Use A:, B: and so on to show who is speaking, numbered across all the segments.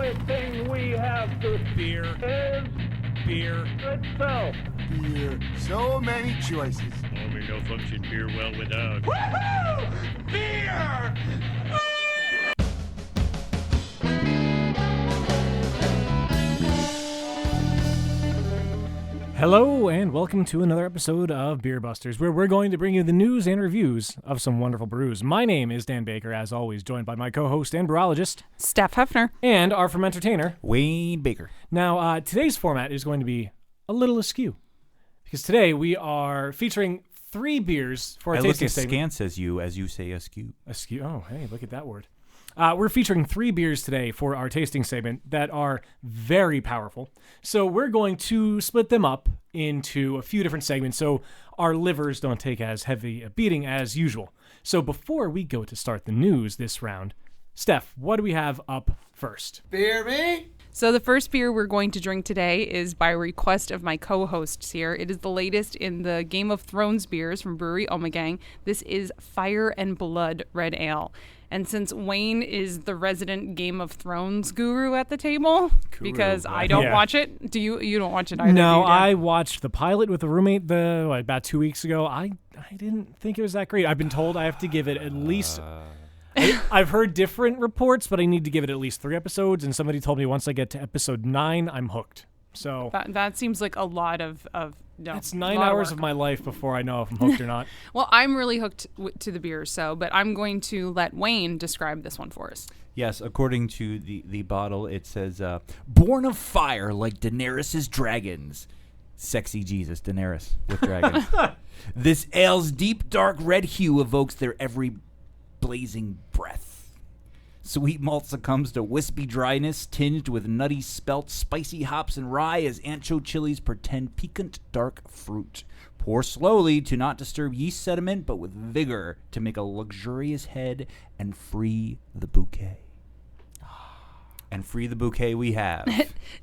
A: only thing we have to
B: Beer.
A: is
B: Beer.
A: itself.
C: Beer. So many choices.
D: Only no function beer well without.
B: Woohoo! Beer! Hello, and welcome to another episode of Beer Busters, where we're going to bring you the news and reviews of some wonderful brews. My name is Dan Baker, as always, joined by my co-host and brewologist,
E: Steph Hefner,
B: and our ferment entertainer,
F: Wayne Baker.
B: Now, today's format is going to be a little askew, because today we are featuring 3 beers for our tasting segment.
F: I look askance as you say askew.
B: Askew. Oh, hey, look at that word. We're featuring 3 beers today for our tasting segment that are very powerful. So we're going to split them up into a few different segments so our livers don't take as heavy a beating as usual. So before we go to start the news this round, Steph, what do we have up first?
C: Beer me?
E: So the first beer we're going to drink today is by request of my co-hosts here. It is the latest in the Game of Thrones beers from Brewery Ommegang. This is Fire and Blood Red Ale. And since Wayne is the resident Game of Thrones guru at the table, because I don't watch it, you don't watch it either?
B: No, I watched the pilot with a roommate about 2 weeks ago. I didn't think it was that great. I've been told I have to give it at least... I've heard different reports, but I need to give it at least 3 episodes, and somebody told me once I get to episode 9, I'm hooked. So
E: that seems like a lot of
B: that's 9 hours of my life before I know if I'm hooked or not.
E: Well, I'm really hooked to the beer, but I'm going to let Wayne describe this one for us.
F: Yes, according to the bottle, it says, born of fire like Daenerys' dragons. Sexy Jesus, Daenerys with dragons. This ale's deep, dark red hue evokes their every blazing breath. Sweet malt succumbs to wispy dryness, tinged with nutty spelt, spicy hops and rye as ancho chilies pretend piquant dark fruit. Pour slowly to not disturb yeast sediment, but with vigor to make a luxurious head and free the bouquet. And free the bouquet we have.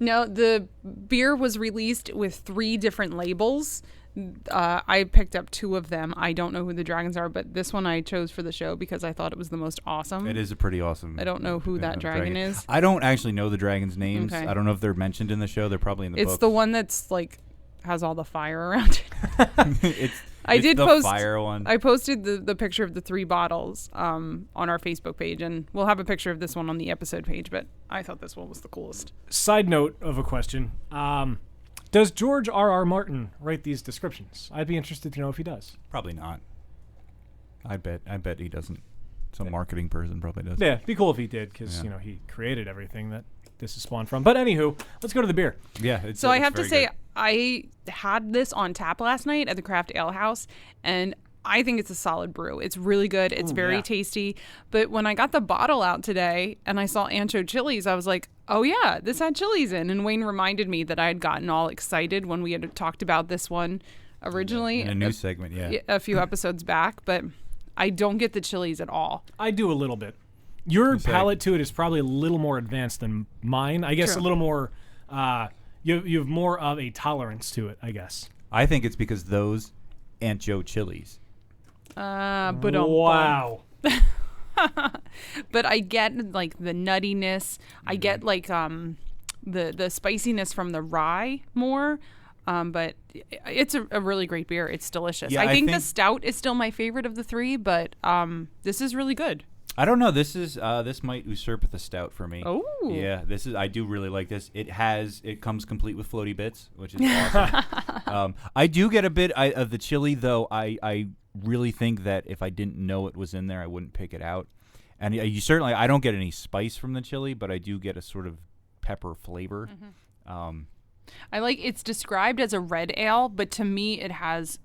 E: No, the beer was released with 3 different labels. I picked up 2 of them. I don't know who the dragons are, but this one I chose for the show because I thought it was the most awesome.
F: It is a pretty awesome.
E: I don't know who that dragon is.
F: I don't actually know the dragons' names.
E: Okay.
F: I don't know if they're mentioned in the show. They're probably in the book.
E: It's the one that's like has all the fire around it.
F: I did
E: the
F: post fire one.
E: I posted the picture of the 3 bottles on our Facebook page, and we'll have a picture of this one on the episode page, but I thought this one was the coolest.
B: Side note of a question. Does George R.R. Martin write these descriptions? I'd be interested to know if he does.
F: Probably not. I bet he doesn't. Some marketing person probably does.
B: Yeah, it'd be cool if he did, because he created everything that this is spawned from. But anywho, let's go to the beer.
F: Yeah.
E: So I have to say, I had this on tap last night at the Craft Ale House, and I think it's a solid brew. It's really good. It's very tasty. But when I got the bottle out today and I saw ancho chilies, I was like, oh yeah, this had chilies in. And Wayne reminded me that I had gotten all excited when we had talked about this one originally.
F: In a news segment, yeah.
E: A few episodes back. But I don't get the chilies at all.
B: I do a little bit. Your palate to it is probably a little more advanced than mine. I guess a little more, you have more of a tolerance to it, I guess.
F: I think it's because those ancho chilies.
E: But
B: wow.
E: But I get like the nuttiness. I get like the spiciness from the rye more. But it's a really great beer. It's delicious.
F: Yeah,
E: I think the stout is still my favorite of the 3, but this is really good.
F: I don't know. This might usurp the stout for me.
E: Oh.
F: Yeah, I do really like this. It comes complete with floaty bits, which is awesome. I do get a bit of the chili, though. I really think that if I didn't know it was in there, I wouldn't pick it out. And I don't get any spice from the chili, but I do get a sort of pepper flavor.
E: Mm-hmm. I like it's described as a red ale, but to me it has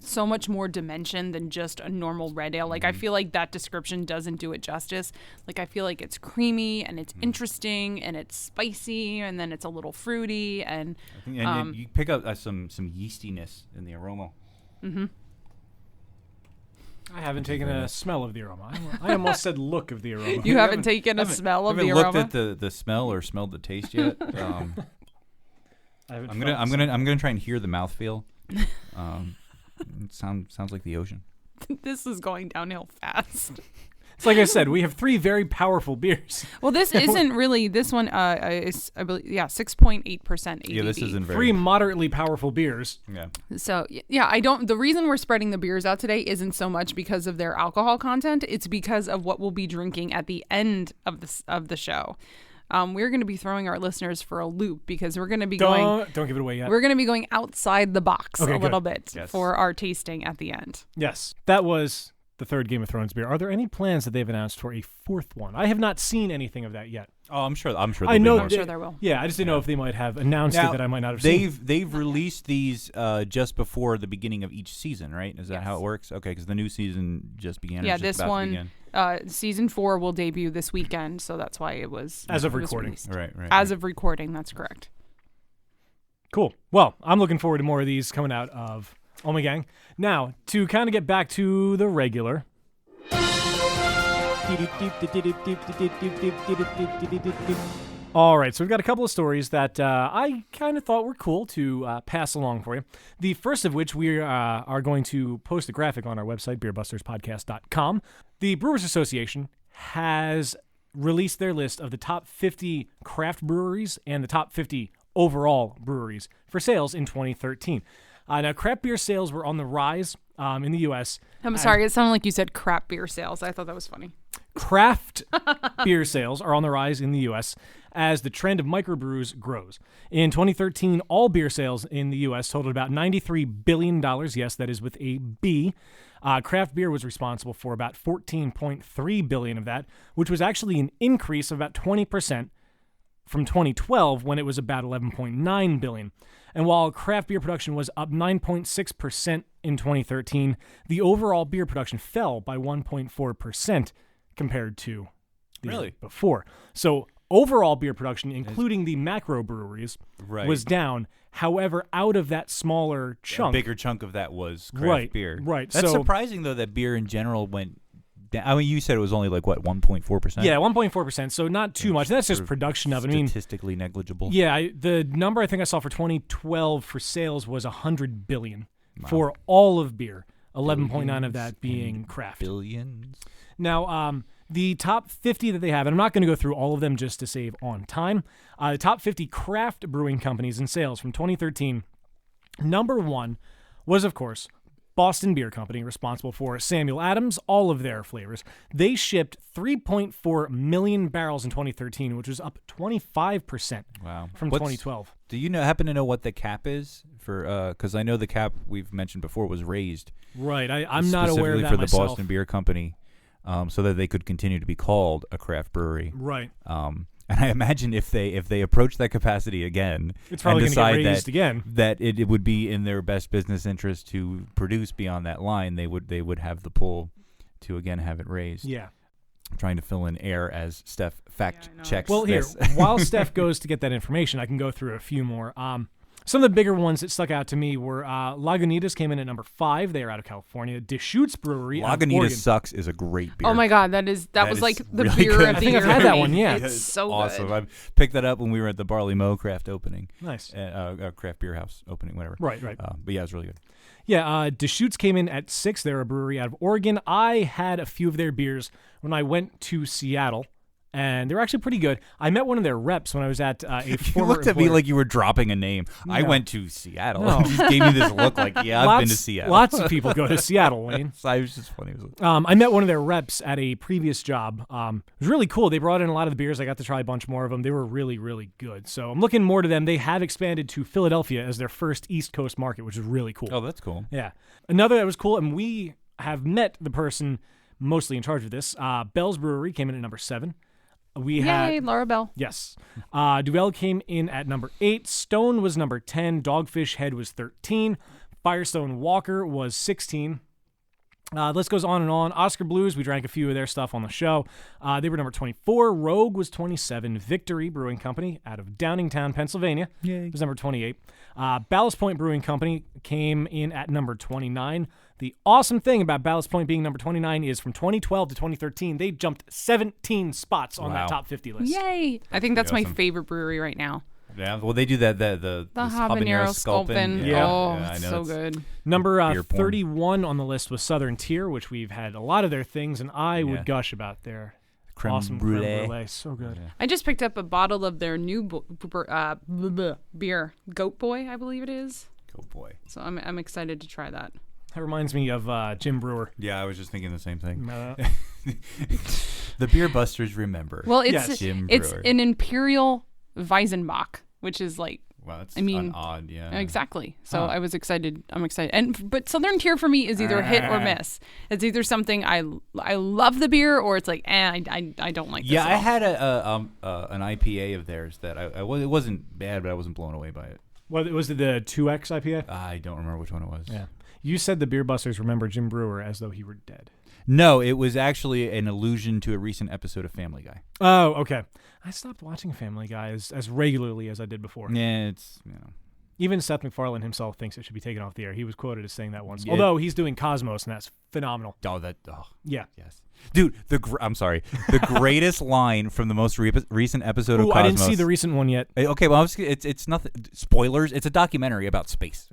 E: so much more dimension than just a normal red ale. Like I feel like that description doesn't do it justice. Like I feel like it's creamy and it's interesting and it's spicy and then it's a little fruity and
F: you pick up some yeastiness in the aroma.
E: Mm-hmm.
B: I haven't taken a smell of the aroma. I almost said look of the aroma.
E: You haven't taken a smell of the aroma?
F: I haven't looked at the smell or smelled the taste yet. I'm gonna try and hear the mouthfeel. It sounds like the ocean.
E: This is going downhill fast.
B: It's like I said, we have 3 very powerful beers.
E: Well, this isn't really. This one is, I believe, 6.8% ABV.
F: Yeah, this isn't very.
B: 3 moderately powerful beers.
F: Yeah.
E: So I don't. The reason we're spreading the beers out today isn't so much because of their alcohol content. It's because of what we'll be drinking at the end of the show. We're going to be throwing our listeners for a loop because we're going to be
B: Don't give it away yet.
E: We're going to be going outside the box
B: Okay,
E: little
B: good.
E: bit for our tasting at the end.
B: Yes, that was the 3rd Game of Thrones beer. Are there any plans that they've announced for a 4th one? I have not seen anything of that yet.
F: Oh, I'm sure.
B: I
F: there'll
B: know.
F: be more.
E: I'm sure there will.
B: Yeah, I just didn't know if they might have announced
F: Now,
B: it that I might not have seen.
F: They've released these just before the beginning of each season, right? Is that how it works? Okay, because the new season just began.
E: Yeah,
F: just
E: this
F: about to
E: one,
F: begin.
E: season 4 will debut this weekend, so that's why it was
B: As of
E: it was
B: recording.
E: released.
F: Right.
E: As of recording, that's correct.
B: Cool. Well, I'm looking forward to more of these coming out of Ommegang. Now, to kind of get back to the regular. All right, so we've got a couple of stories that I kind of thought were cool to pass along for you. The first of which we are going to post a graphic on our website, beerbusterspodcast.com. The Brewers Association has released their list of the top 50 craft breweries and the top 50 overall breweries for sales in 2013. Now, craft beer sales were on the rise in the U.S.
E: I'm sorry, it sounded like you said crap beer sales. I thought that was funny.
B: Craft beer sales are on the rise in the U.S. as the trend of microbrews grows. In 2013, all beer sales in the U.S. totaled about $93 billion. Yes, that is with a B. Craft beer was responsible for about $14.3 billion of that, which was actually an increase of about 20% from 2012 when it was about $11.9 billion. And while craft beer production was up 9.6% in 2013, the overall beer production fell by 1.4% compared to the year before. So overall beer production, including the macro breweries, was down. However, out of that smaller chunk,
F: a bigger chunk of that was craft beer.
B: Right.
F: That's
B: so,
F: surprising though that beer in general went down. I mean, you said it was only like what, 1.4%?
B: Yeah, 1.4%. So not too much. That's just production of it. I mean,
F: statistically negligible.
B: Yeah, the number I think I saw for 2012 for sales was $100 billion for all of beer. 11.9 of that being craft.
F: Billions.
B: Now, the top 50 that they have, and I'm not going to go through all of them just to save on time. The top 50 craft brewing companies in sales from 2013. Number 1 was, of course, Boston Beer Company, responsible for Samuel Adams, all of their flavors. They shipped 3.4 million barrels in 2013, which was up 25% from 2012.
F: Do you happen to know what the cap is for? Because I know the cap we've mentioned before was raised.
B: Right, I'm not aware of that
F: for the
B: myself.
F: Boston Beer Company, so that they could continue to be called a craft brewery.
B: Right.
F: And I imagine if they approach that capacity again,
B: it's probably
F: and decide
B: get raised again,
F: that it would be in their best business interest to produce beyond that line, they would have the pull to again have it raised.
B: Yeah.
F: I'm trying to fill in air as Steph fact checks.
B: Well, here,
F: this.
B: while Steph goes to get that information, I can go through a few more. Some of the bigger ones that stuck out to me were Lagunitas came in at number 5. They are out of California. Deschutes Brewery out of Oregon.
F: Lagunitas Sucks is a great beer.
E: Oh my God, that was like the
F: really
E: beer
F: good.
E: of the
B: I think
E: year.
B: I've had that one, yeah.
E: It's so
F: awesome.
E: good.
F: I picked that up when we were at the Barley Mow Craft opening.
B: Nice.
F: Craft Beer House opening, whatever.
B: Right.
F: But yeah, it's really good.
B: Yeah, Deschutes came in at 6. They're a brewery out of Oregon. I had a few of their beers when I went to Seattle, and they're actually pretty good. I met one of their reps when I was at a
F: You
B: former
F: looked at me
B: employer.
F: like you were dropping a name.
B: No.
F: I went to Seattle.
B: No.
F: You just gave me this look like, yeah, I've been to Seattle.
B: Lots of people go to Seattle, Wayne.
F: So it was just funny.
B: I met one of their reps at a previous job. It was really cool. They brought in a lot of the beers. I got to try a bunch more of them. They were really, really good. So I'm looking more to them. They have expanded to Philadelphia as their first East Coast market, which is really cool.
F: Oh, that's cool.
B: Yeah. Another that was cool, and we have met the person mostly in charge of this. Bell's Brewery came in at number 7. We had
E: Laura Bell.
B: Yes. Duell came in at number 8. Stone was number 10. Dogfish Head was 13. Firestone Walker was 16. The list goes on and on. Oscar Blues, we drank a few of their stuff on the show. They were number 24. Rogue was 27. Victory Brewing Company out of Downingtown, Pennsylvania was number 28. Ballast Point Brewing Company came in at number 29. The awesome thing about Ballast Point being number 29 is from 2012 to 2013, they jumped 17 spots on that top 50 list.
E: Yay! I think that's my
F: awesome.
E: favorite brewery right now.
F: Yeah, well, they do that. The
E: The
F: this
E: habanero sculpin.
B: Yeah.
E: Oh,
F: I
E: it's
F: know,
E: so
F: it's-
E: good.
B: Number
F: Beer porn.
B: 31 on the list was Southern Tier, which we've had a lot of their things, and I would gush about their
F: Creme
B: awesome
F: brulee.
B: creme brulee. So good.
F: Yeah.
E: I just picked up a bottle of their new beer, Goat Boy, I believe it is.
F: Oh boy.
E: So I'm excited to try that.
B: That reminds me of Jim Brewer.
F: Yeah, I was just thinking the same thing.
B: Remember that?
F: The beer busters remember.
E: Well, it's
B: Yes.
F: Jim
E: it's
F: Brewer.
E: an Imperial Weizenbach, which is like
F: Wow, that's
E: I mean,
F: odd. Yeah.
E: exactly. So
F: Huh.
E: I was excited. I'm excited. But Southern Tier for me is either hit or miss. It's either something I love the beer, or it's like I don't like.
F: Yeah,
E: this at
F: I
E: all.
F: had an IPA of theirs that it wasn't bad, but I wasn't blown away by it.
B: What was it? The 2X IPA?
F: I don't remember which one it was.
B: Yeah. You said the beer busters remember Jim Brewer as though he were dead.
F: No, it was actually an allusion to a recent episode of Family Guy.
B: Oh, okay. I stopped watching Family Guy as regularly as I did before.
F: Yeah, it's
B: Even Seth MacFarlane himself thinks it should be taken off the air. He was quoted as saying that once.
F: Yeah.
B: Although he's doing Cosmos, and that's phenomenal. Yeah.
F: Yes, dude. I'm sorry. The greatest line from the most recent episode of
B: Ooh,
F: Cosmos.
B: I didn't see the recent one yet.
F: Okay, well, it's nothing. Spoilers. It's a documentary about space.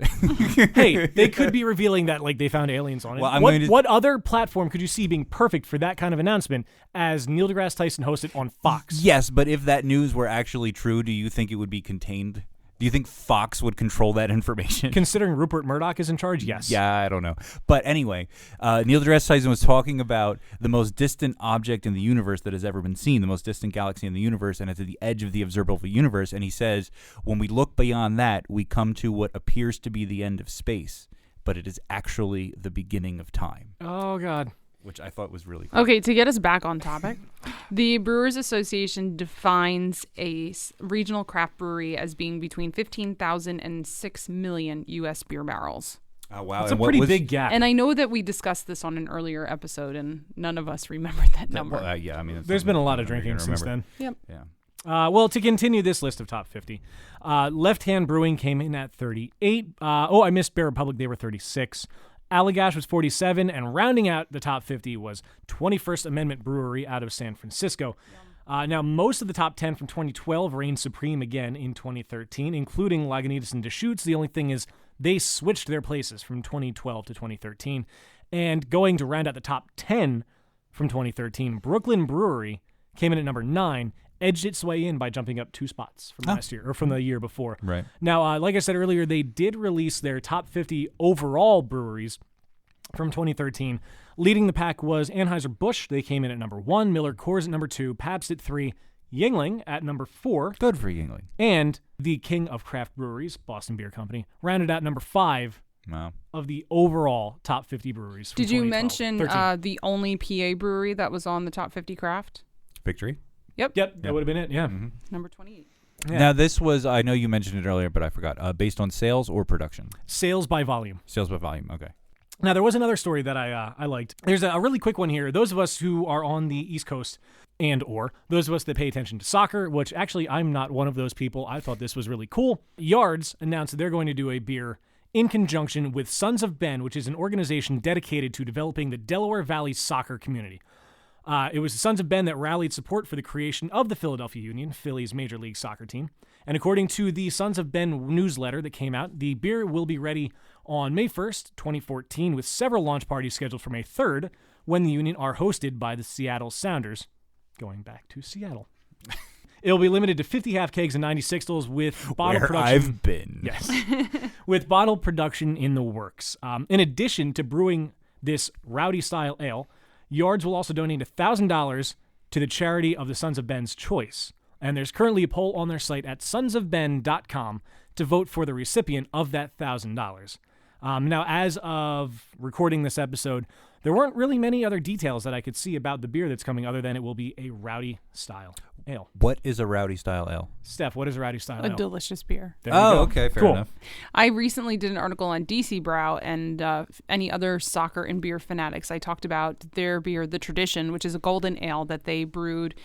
B: Hey, they could be revealing that like they found aliens on it.
F: Well, I'm going to-
B: What other platform could you see being perfect for that kind of announcement as Neil deGrasse Tyson hosted on Fox?
F: Yes, but if that news were actually true, do you think it would be contained? Do you think Fox would control that information?
B: Considering Rupert Murdoch is in charge, yes.
F: Yeah, I don't know. But anyway, Neil deGrasse Tyson was talking about the most distant object in the universe that has ever been seen, the most distant galaxy in the universe, and it's at the edge of the observable universe. And he says, when we look beyond that, we come to what appears to be the end of space, but it is actually the beginning of time,
B: Oh, God.
F: which I thought was really cool.
E: Okay, to get us back on topic, the Brewers Association defines a regional craft brewery as being between 15,000 and 6 million U.S. beer barrels.
F: Oh, wow.
B: That's
F: And
B: a
F: what
B: pretty
F: was-
B: big gap.
E: And I know that we discussed this on an earlier episode, and none of us remembered that number.
F: Well, yeah, I mean, it's
B: There's
F: something
B: been a lot of
F: you're
B: drinking
F: gonna
B: since
F: remember.
B: then.
E: Yep.
F: Yeah.
B: Well, to continue this list of top 50, Left Hand Brewing came in at 38. I missed Bear Republic. They were 36. Allagash was 47. And rounding out the top 50 was 21st Amendment Brewery out of San Francisco. Now, most of the top 10 from 2012 reigned supreme again in 2013, including Lagunitas and Deschutes. The only thing is they switched their places from 2012 to 2013. And going to round out the top 10 from 2013, Brooklyn Brewery came in at number 9, edged its way in by jumping up 2 spots from last year, or from the year before.
F: Right.
B: Now, like I said earlier, they did release their top 50 overall breweries from 2013. Leading the pack was Anheuser-Busch. They came in at number 1, Miller Coors at number 2, Pabst at 3, Yuengling at number 4,
F: Good for Yuengling.
B: and the king of craft breweries, Boston Beer Company, rounded out number 5
F: Wow.
B: of the overall top 50 breweries. From
E: Did you
B: 2012.
E: mention
B: 13.
E: the only PA brewery that was on the top 50 craft?
F: Victory.
B: Yep, that would have been it, yeah.
E: Number 28.
B: Yeah.
F: Now, this was, I know you mentioned it earlier, but I forgot, based on sales or production?
B: Sales by volume.
F: Sales by volume, okay.
B: Now, there was another story that I liked. There's a really quick one here. Those of us who are on the East Coast and/or those of us that pay attention to soccer, which actually I'm not one of those people. I thought this was really cool. Yards announced that they're going to do a beer in conjunction with Sons of Ben, which is an organization dedicated to developing the Delaware Valley soccer community. It was the Sons of Ben that rallied support for the creation of the Philadelphia Union, Philly's Major League Soccer team. And according to the Sons of Ben newsletter that came out, the beer will be ready on May 1st, 2014, with several launch parties scheduled for May 3rd, when the Union are hosted by the Seattle Sounders, going back to Seattle. It'll be limited to 50 half kegs and 90 sixtels with bottle
F: Where
B: production.
F: I've been.
B: Yes. With bottle production in the works. In addition to brewing this rowdy-style ale, Yards will also donate $1,000 to the charity of the Sons of Ben's choice. And there's currently a poll on their site at sonsofben.com to vote for the recipient of that $1,000. Now, as of recording this episode, there weren't really many other details that I could see about the beer that's coming other than it will be a rowdy-style ale.
F: What is a rowdy style ale?
B: Steph, what is a rowdy-style
E: A
B: ale?
E: delicious beer.
B: There you go.
F: okay, fair
B: Cool.
F: enough.
E: I recently did an article on DC Brow and any other soccer and beer fanatics. I talked about their beer, The Tradition, which is a golden ale that they brewed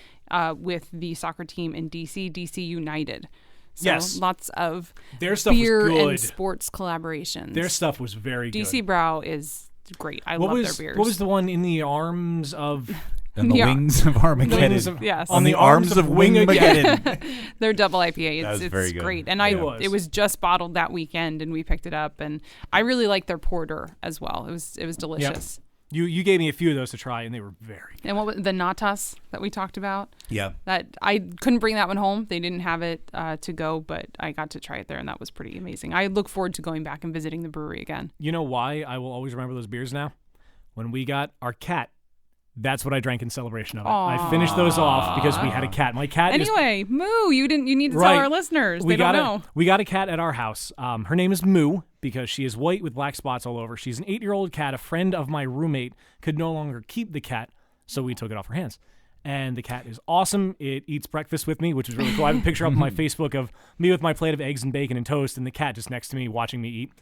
E: with the soccer team in DC United. So
B: Yes.
E: lots of
B: Their stuff was
E: beer
B: good.
E: and sports collaborations.
B: Their stuff was very good.
E: DC Brow is great. I
B: What
E: love
B: was
E: their beers.
B: what was the one in the arms of
F: And the
E: Yeah.
F: wings of Armageddon.
B: Wings of-
E: Yes.
F: On the arms of Wingageddon.
E: They're double IPA.
F: That was
E: It's
F: very good.
E: great. And
B: It
E: it was just bottled that weekend, and we picked it up. And I really like their porter as well. It was delicious.
B: You gave me a few of those to try, and they were very good.
E: And what was the natas that we talked about?
F: Yeah.
E: That I couldn't bring that one home. They didn't have it to go, but I got to try it there, and that was pretty amazing. I look forward to going back and visiting the brewery again.
B: You know why I will always remember those beers now? When we got our cat, that's what I drank in celebration of it. I finished those off because we had a cat. My cat is...
E: Anyway, Moo, you need to
B: Right.
E: tell our listeners. They don't know.
B: We got a cat at our house. Her name is Moo because she is white with black spots all over. She's an 8-year-old cat. A friend of my roommate could no longer keep the cat, so we took it off her hands. And the cat is awesome. It eats breakfast with me, which is really cool. I have a picture up on my Facebook of me with my plate of eggs and bacon and toast, and the cat just next to me watching me eat.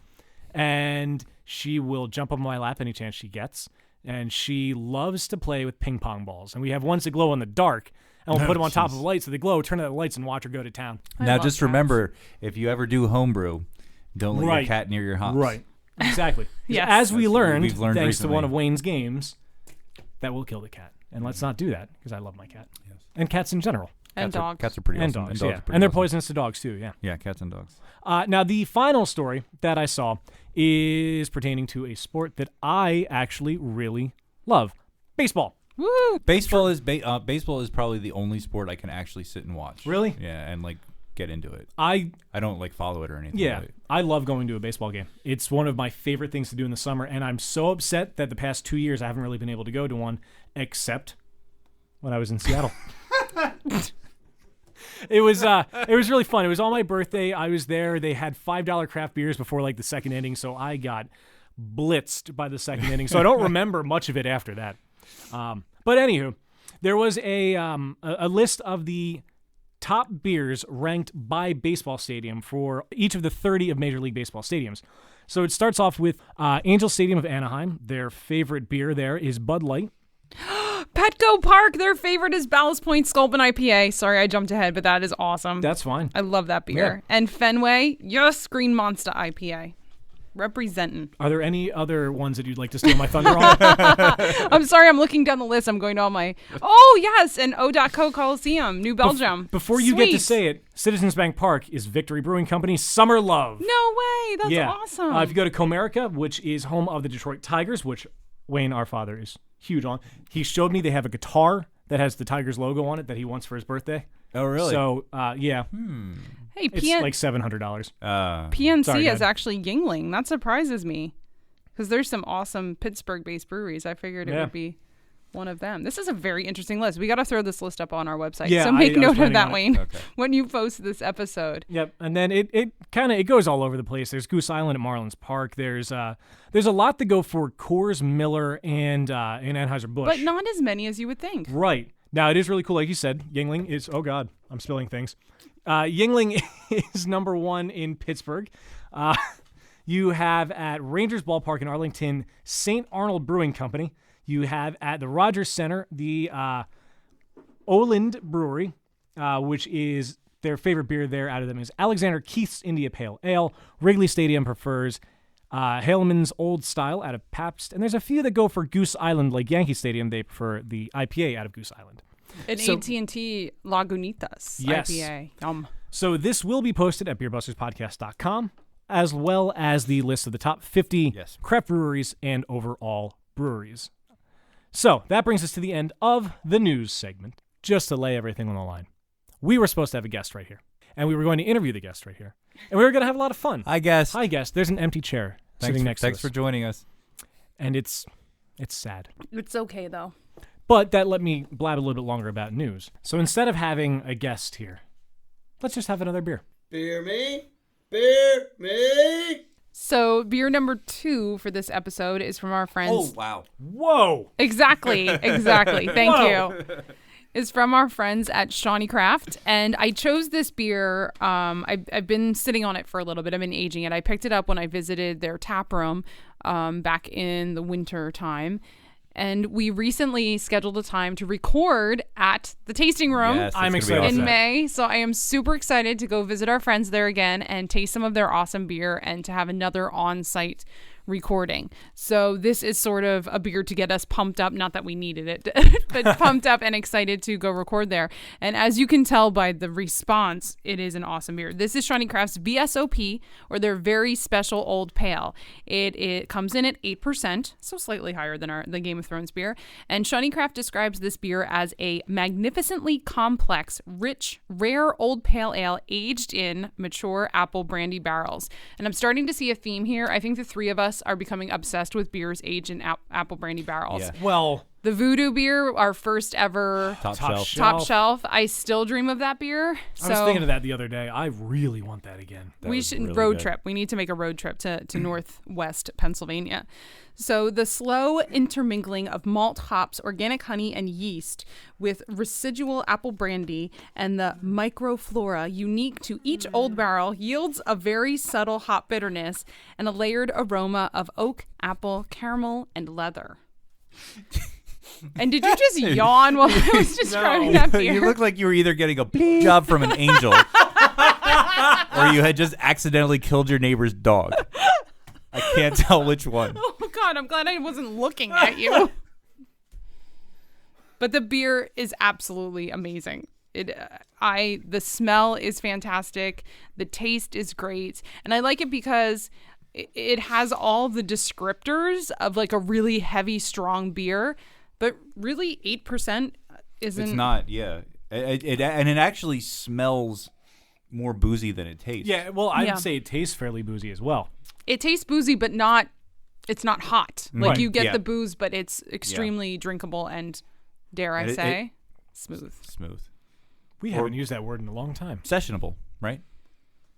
B: And she will jump up on my lap any chance she gets. And she loves to play with ping pong balls. And we have ones that glow in the dark. And we'll put them on top of the lights so they glow, turn out the lights, and watch her go to town.
F: Now,
E: love
F: just
E: cats.
F: remember, if you ever do homebrew, don't let
B: Right.
F: your cat near your hops.
B: Right. Exactly.
E: Yes.
B: As we
F: That's what
B: learned,
F: we've learned
B: thanks to
F: recently.
B: one of Wayne's games, that will kill the cat. And let's not do that because I love my cat.
F: Yes.
B: And cats in general.
E: And dogs.
F: Cats are pretty
B: And
F: awesome.
B: dogs,
F: are
B: yeah.
F: pretty
B: And they're
F: awesome.
B: poisonous to dogs, too, yeah.
F: Yeah, cats and dogs.
B: Now, the final story that I saw is pertaining to a sport that I actually really love. Baseball.
E: Woo!
F: Baseball is probably the only sport I can actually sit and watch.
B: Really?
F: Yeah, and like get into it.
B: I
F: don't like follow it or anything.
B: Yeah,
F: but-
B: I love going to a baseball game. It's one of my favorite things to do in the summer, and I'm so upset that the past 2 years I haven't really been able to go to one, except when I was in Seattle. It was really fun. It was on my birthday. I was there. They had $5 craft beers before like the second inning, so I got blitzed by the second inning. So I don't remember much of it after that. But anywho, there was a list of the top beers ranked by baseball stadium for each of the 30 of Major League Baseball stadiums. So it starts off with Angel Stadium of Anaheim. Their favorite beer there is Bud Light.
E: Petco Park, their favorite is Ballast Point Sculpin IPA. Sorry, I jumped ahead, but that is awesome.
B: That's fine.
E: I love that beer.
B: Yeah.
E: And Fenway, yes, Green Monster IPA. Representing.
B: Are there any other ones that you'd like to steal my thunder on?
E: I'm sorry, I'm looking down the list. I'm going to all my... Oh, yes, and O.Co Coliseum, New Belgium.
B: Before you get to
E: Sweet.
B: say it, Citizens Bank Park is Victory Brewing Company's Summer Love.
E: No way, that's
B: yeah.
E: awesome.
B: If you go to Comerica, which is home of the Detroit Tigers, which Wayne, our father, is huge on, he showed me they have a guitar that has the Tigers logo on it that he wants for his birthday.
F: Oh, really?
B: So, yeah,
E: Hey,
B: it's like $700.
E: PNC
B: Sorry,
E: is
B: Dad.
E: actually Yingling. That surprises me because there's some awesome Pittsburgh-based breweries. I figured it
B: Yeah.
E: would be one of them. This is a very interesting list. We got to throw this list up on our website.
B: Yeah,
E: so make
B: I was
E: note of
B: planning
E: that,
B: on it.
E: Wayne,
F: Okay.
E: when you post this episode.
B: Yep, and then it goes all over the place. There's Goose Island at Marlins Park. There's a lot to go for Coors, Miller, and Anheuser-Busch.
E: But not as many as you would think.
B: Right. Now, it is really cool. Like you said, Yingling is, oh God, I'm spilling things. Yingling is number one in Pittsburgh. You have at Rangers Ballpark in Arlington, St. Arnold Brewing Company. You have at the Rogers Center, the Oland Brewery, which is their favorite beer there out of them is Alexander Keith's India Pale Ale. Wrigley Stadium prefers Haleman's Old Style out of Pabst. And there's a few that go for Goose Island, like Yankee Stadium. They prefer the IPA out of Goose Island.
E: An
B: So-
E: AT&T Lagunitas
B: Yes.
E: IPA. Yum.
B: So this will be posted at beerbusterspodcast.com, as well as the list of the top 50
F: Yes.
B: craft breweries and overall breweries. So that brings us to the end of the news segment. Just to lay everything on the line, we were supposed to have a guest right here, and we were going to interview the guest right here, and we were going to have a lot of fun.
F: I guess.
B: Hi, guest. There's an empty chair sitting next to
F: Thanks
B: us,
F: for joining us.
B: and it's sad.
E: It's okay, though.
B: But that let me blab a little bit longer about news. So instead of having a guest here, let's just have another beer.
C: Beer me. Beer me.
E: So beer number 2 for this episode is from our friends.
F: Oh, wow.
B: Whoa!
E: Exactly. Thank you. Is from our friends at ShawneeCraft, and I chose this beer. I've been sitting on it for a little bit. I've been aging it. I picked it up when I visited their tap room back in the winter time, and we recently scheduled a time to record at the tasting room.
F: Yes,
B: I'm
F: it's gonna
B: excited.
F: be
E: In
F: awesome.
E: May, so I am super excited to go visit our friends there again and taste some of their awesome beer and to have another on-site recording. So this is sort of a beer to get us pumped up. Not that we needed it, but pumped up and excited to go record there. And as you can tell by the response, it is an awesome beer. This is ShawneeCraft's VSOP, or their very special old pale. It comes in at 8%, so slightly higher than the Game of Thrones beer. And ShawneeCraft describes this beer as a magnificently complex, rich, rare old pale ale aged in mature apple brandy barrels. And I'm starting to see a theme here. I think the three of us are becoming obsessed with beers aged in apple brandy barrels.
F: Yeah.
B: Well,
E: The Voodoo beer, our first ever top shelf. I still dream of that beer. So
B: I was thinking of that the other day. I really want that again.
E: we should road trip. We need to make a road trip to northwest Pennsylvania. So the slow intermingling of malt, hops, organic honey, and yeast with residual apple brandy and the microflora unique to each old barrel yields a very subtle hop bitterness and a layered aroma of oak, apple, caramel, and leather. And did you just yawn while I was describing that beer?
F: You look like you were either getting a job from an angel or you had just accidentally killed your neighbor's dog. I can't tell which one.
E: Oh, God, I'm glad I wasn't looking at you. But the beer is absolutely amazing. The smell is fantastic. The taste is great. And I like it because it has all the descriptors of like a really heavy, strong beer. But really, 8% isn't.
F: It's not, yeah. It actually smells more boozy than it tastes.
B: Yeah, well, I'd say it tastes fairly boozy as well.
E: It tastes boozy, but it's not hot. Like
B: Right.
E: you get
F: Yeah.
E: the booze, but it's extremely drinkable and, dare I say, smooth.
F: Smooth.
B: We haven't used that word in a long time.
F: Sessionable, right?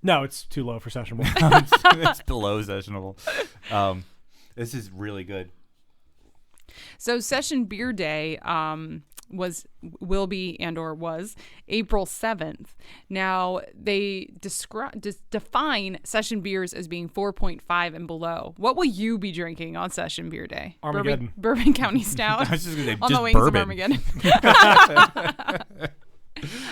B: No, it's too low for sessionable.
F: It's below sessionable. This is really good.
E: So Session Beer Day will be April 7th. Now they define session beers as being 4.5 and below. What will you be drinking on Session Beer Day?
B: Armageddon.
E: Bourbon County Stout.
F: I was just gonna say,
E: on
F: just
E: the wings
F: bourbon.
E: of Armageddon.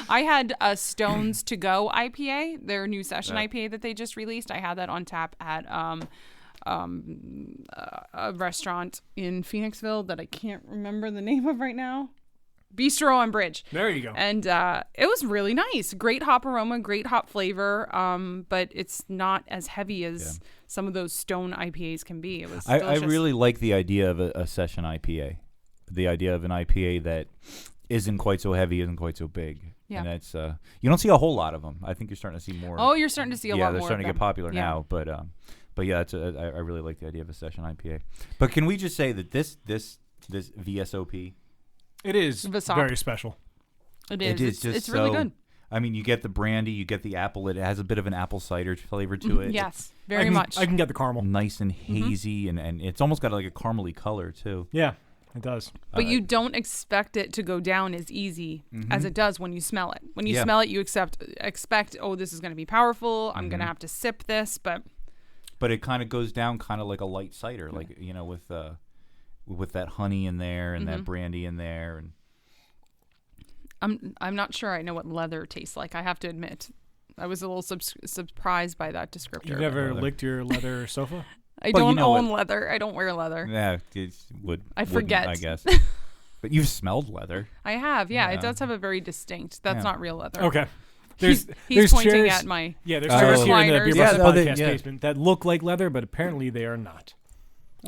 E: I had a Stones to Go IPA, their new session IPA that they just released. I had that on tap at a restaurant in Phoenixville that I can't remember the name of right now. Bistro on Bridge.
B: There you go.
E: And it was really nice. Great hop aroma, great hop flavor, but it's not as heavy as some of those Stone IPAs can be. It was delicious.
F: I really like the idea of a session IPA. The idea of an IPA that isn't quite so heavy, isn't quite so big.
E: Yeah.
F: And that's you don't see a whole lot of them. I think you're starting to see more.
E: Oh, you're starting to see a lot more.
F: Yeah, they're starting to
E: of
F: get
E: them.
F: popular now, but yeah, I really like the idea of a session IPA. But can we just say that this VSOP?
B: It is
E: Vasop.
B: very special.
E: It is.
F: It is just
E: it's really good.
F: I mean, you get the brandy, you get the apple. It has a bit of an apple cider flavor to it.
E: Yes,
B: I
E: very
B: can-
E: much.
B: I can get the caramel.
F: Nice and hazy, and it's almost got like a caramely color too.
B: Yeah, it does.
E: But you don't expect it to go down as easy as it does when you smell it. When you
F: Yeah.
E: smell it, you expect, oh, this is going to be powerful. I'm going to have to sip this, but
F: it kind of goes down kind of like a light cider, like with that honey in there and that brandy in there, and
E: I'm not sure I know what leather tastes like. I have to admit, I was a little surprised by that descriptor.
B: You've never licked your leather sofa?
E: I
F: Well,
E: don't
F: you know
E: own leather. I don't wear leather.
F: yeah, I
E: forget.
F: I guess. But you've smelled leather.
E: I have, yeah. It
F: Yeah.
E: does have a very distinct. That's
F: Yeah.
E: not real leather.
B: Okay.
E: He's
B: there's
E: pointing
B: chairs,
E: at my.
B: Yeah, there's
F: Oh.
B: chairs here in the
E: recliners.
B: Beer
F: Yeah,
B: Busted
F: they-
B: Podcast basement that look like leather, but apparently they are not.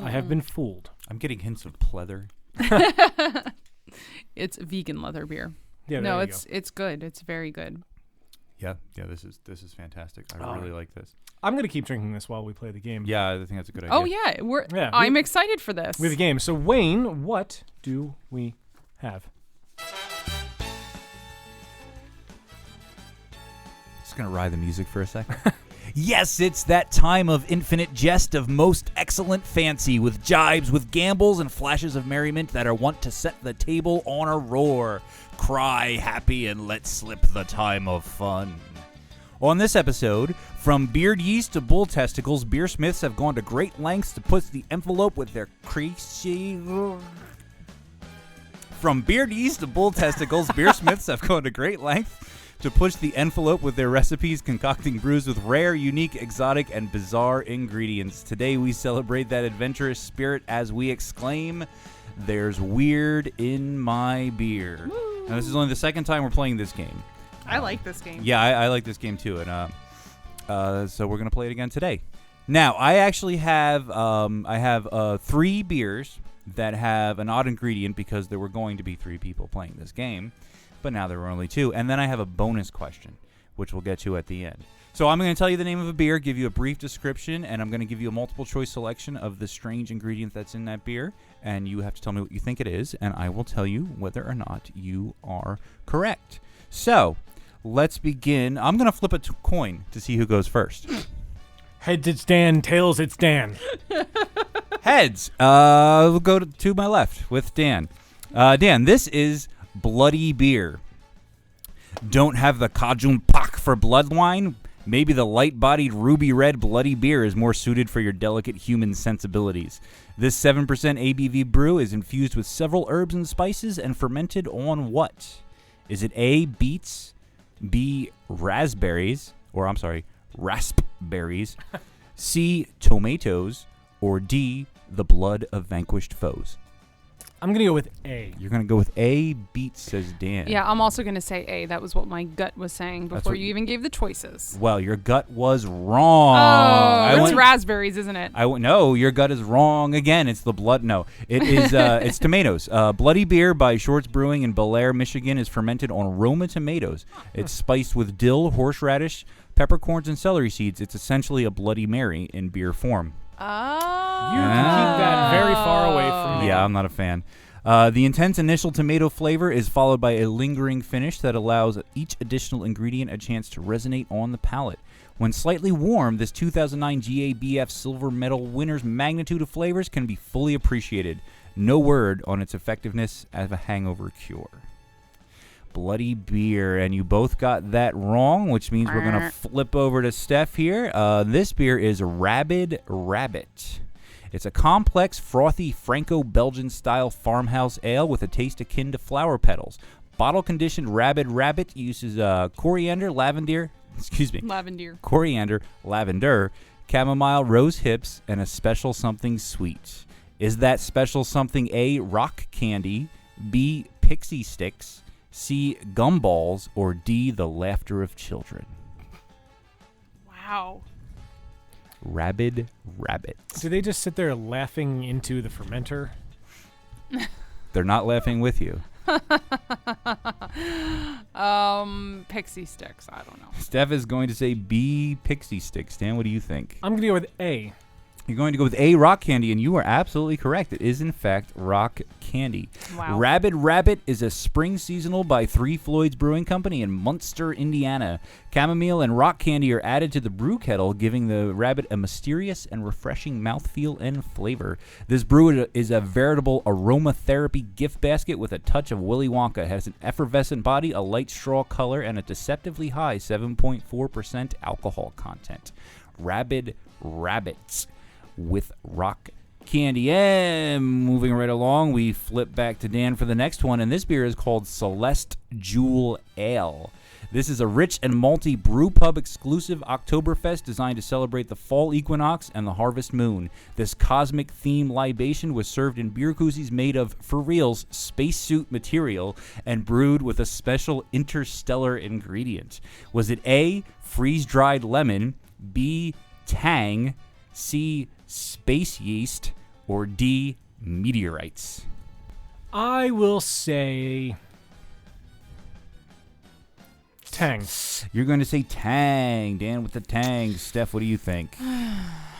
B: I have been fooled.
F: I'm getting hints of pleather.
E: It's vegan leather beer.
B: Yeah,
E: No,
B: there you
E: it's good. It's very good.
F: Yeah. This is fantastic. I really like this.
B: I'm going to keep drinking this while we play the game.
F: Yeah, I think that's a good idea.
E: Oh yeah, I'm excited for this.
B: We have a game. So, Wayne, what do we have?
F: Just gonna ride the music for a second. Yes, it's that time of infinite jest of most excellent fancy, with jibes, with gambles, and flashes of merriment that are wont to set the table on a roar. Cry happy and let slip the time of fun. On this episode, from beard yeast to bull testicles, beersmiths have gone to great lengths to put the envelope with their creasy... From beard yeast to bull testicles, beersmiths have gone to great lengths to push the envelope with their recipes, concocting brews with rare, unique, exotic, and bizarre ingredients. Today we celebrate that adventurous spirit as we exclaim, "There's weird in my beer." Now, this is only the second time we're playing this game.
E: I like this game.
F: Yeah, I like this game too, and so we're gonna play it again today. Now, I actually have 3 beers that have an odd ingredient because there were going to be 3 people playing this game, but now there were only 2. And then I have a bonus question, which we'll get to at the end. So I'm going to tell you the name of a beer, give you a brief description, and I'm going to give you a multiple choice selection of the strange ingredient that's in that beer, and you have to tell me what you think it is, and I will tell you whether or not you are correct. So let's begin. I'm going to flip a coin to see who goes first.
B: Heads, it's Dan. Tails, it's Dan.
F: Heads. We'll go to my left with Dan. Dan, this is bloody beer. Don't have the Kajun Pak for blood wine? Maybe the light-bodied ruby red bloody beer is more suited for your delicate human sensibilities. This 7% ABV brew is infused with several herbs and spices and fermented on what? Is it A, beets, B, raspberries, C, tomatoes, or D, the blood of vanquished foes?
B: I'm going to go with A.
F: You're going to go with A, beets, says Dan.
E: Yeah, I'm also going to say A. That was what my gut was saying before you even gave the choices.
F: Well, your gut was wrong.
E: Oh, it's raspberries, isn't it?
F: No, your gut is wrong again. It's the blood. No, it is. It's tomatoes. Bloody beer by Shorts Brewing in Bel Air, Michigan, is fermented on Roma tomatoes. It's spiced with dill, horseradish, peppercorns, and celery seeds. It's essentially a Bloody Mary in beer form.
E: Oh.
B: You can keep that very far away from me.
F: Yeah, I'm not a fan. The intense initial tomato flavor is followed by a lingering finish that allows each additional ingredient a chance to resonate on the palate. When slightly warm, this 2009 GABF silver medal winner's magnitude of flavors can be fully appreciated. No word on its effectiveness as a hangover cure. Bloody beer, and you both got that wrong, which means we're going to flip over to Steph here. This beer is Rabid Rabbit. It's a complex, frothy Franco-Belgian-style farmhouse ale with a taste akin to flower petals. Bottle-conditioned Rabid Rabbit uses coriander, lavender, chamomile, rose hips, and a special something sweet. Is that special something A, rock candy, B, pixie sticks, C, gumballs, or D, the laughter of children?
E: Wow.
F: Rabid Rabbit.
B: Do they just sit there laughing into the fermenter?
F: They're not laughing with you.
E: Pixie sticks. I don't know.
F: Steph is going to say B, pixie sticks. Dan, what do you think?
B: I'm going to go with A.
F: You're going to go with A, rock candy, and you are absolutely correct. It is, in fact, rock candy.
E: Wow.
F: Rabid Rabbit is a spring seasonal by Three Floyds Brewing Company in Munster, Indiana. Chamomile and rock candy are added to the brew kettle, giving the rabbit a mysterious and refreshing mouthfeel and flavor. This brew is a veritable aromatherapy gift basket with a touch of Willy Wonka. It has an effervescent body, a light straw color, and a deceptively high 7.4% alcohol content. Rabid Rabbits with rock candy. And moving right along, we flip back to Dan for the next one, and this beer is called Celeste Jewel Ale. This is a rich and malty brew pub exclusive Oktoberfest designed to celebrate the fall equinox and the harvest moon. This cosmic theme libation was served in beer koozies made of, for reals, spacesuit material and brewed with a special interstellar ingredient. Was it A, freeze-dried lemon, B, tang, C, space yeast, or D, meteorites?
B: I will say tang.
F: You're going to say tang. Dan with the tang. Steph, what do you think?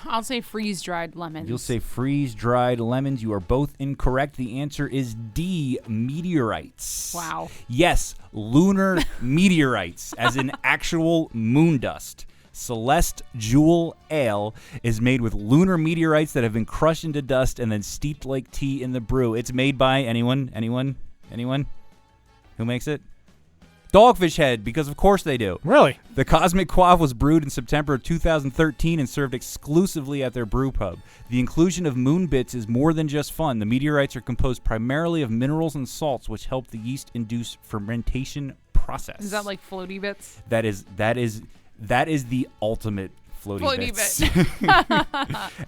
E: I'll say freeze-dried lemons.
F: You'll say freeze-dried lemons. You are both incorrect. The answer is D, meteorites.
E: Wow.
F: Yes, lunar meteorites, as in actual moon dust. Celeste Jewel Ale is made with lunar meteorites that have been crushed into dust and then steeped like tea in the brew. It's made by anyone? Who makes it? Dogfish Head, because of course they do.
B: Really?
F: The Cosmic Quaff was brewed in September of 2013 and served exclusively at their brew pub. The inclusion of moon bits is more than just fun. The meteorites are composed primarily of minerals and salts, which help the yeast induce fermentation process.
E: Is that like floaty bits?
F: That is the ultimate floaty bits.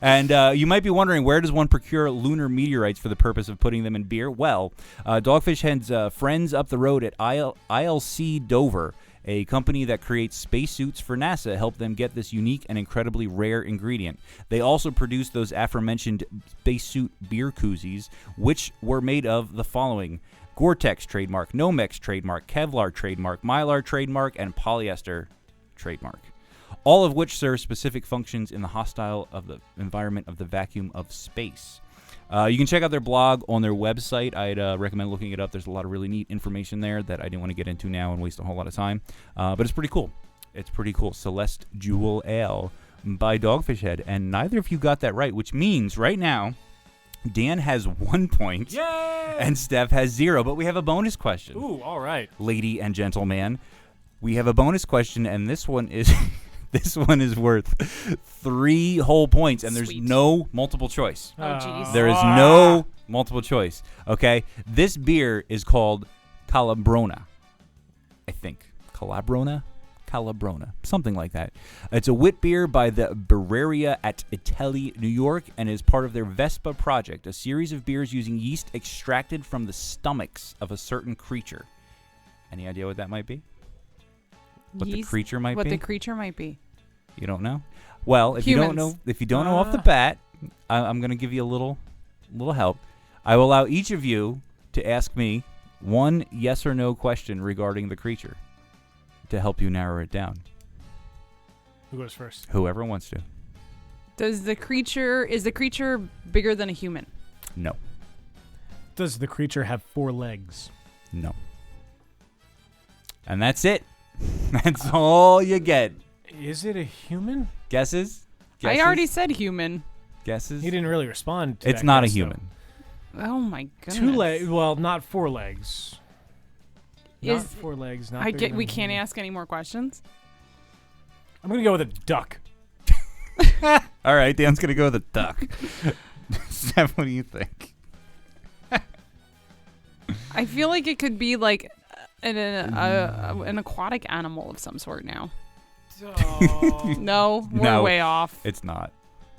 F: And you might be wondering, where does one procure lunar meteorites for the purpose of putting them in beer? Well, Dogfish Head's friends up the road at ILC Dover, a company that creates spacesuits for NASA, helped them get this unique and incredibly rare ingredient. They also produced those aforementioned spacesuit beer koozies, which were made of the following: Gore-Tex trademark, Nomex trademark, Kevlar trademark, Mylar trademark, and polyester trademark, all of which serve specific functions in the hostile of the environment of the vacuum of space. You can check out their blog on their website. I'd recommend looking it up. There's a lot of really neat information there that I didn't want to get into now and waste a whole lot of time. But it's pretty cool. It's pretty cool. Celeste Jewel Ale by Dogfish Head. And neither of you got that right, which means right now Dan has 1 point.
B: Yay!
F: And Steph has 0. But we have a bonus question.
B: Ooh, all right.
F: Lady and gentleman, we have a bonus question, and this one is this one is worth 3 whole points, and there's
E: Sweet.
F: no multiple choice.
E: Oh, jeez.
F: There is no multiple choice. Okay, this beer is called Calabrona, I think. Calabrona, something like that. It's a wit beer by the Brewery at Italy, New York, and is part of their Vespa project, a series of beers using yeast extracted from the stomachs of a certain creature. Any idea what that might be? What the creature might
E: What
F: be?
E: the creature might be.
F: You don't know? Well, if you don't know off the bat, I'm going to give you a little help. I will allow each of you to ask me one yes or no question regarding the creature to help you narrow it down.
B: Who goes first?
F: Whoever wants to.
E: Is the creature bigger than a human?
F: No.
B: Does the creature have 4 legs?
F: No. And that's it. That's all you get.
B: Is it a human?
F: Guesses?
E: I already said human.
F: Guesses?
B: He didn't really respond to
F: It's
B: that
F: not a
B: guess,
F: human.
E: Oh my goodness.
B: 2 legs. Well, not 4 legs. Not
E: Is-
B: 4 legs. Not
E: We
B: bigger than
E: can't
B: a human.
E: ask any more questions.
B: I'm gonna go with a duck.
F: All right, Dan's going to go with a duck. Steph, what do you think?
E: I feel like it could be like an aquatic animal of some sort now.
B: Oh.
E: No, we're
F: No.
E: way off.
F: It's not.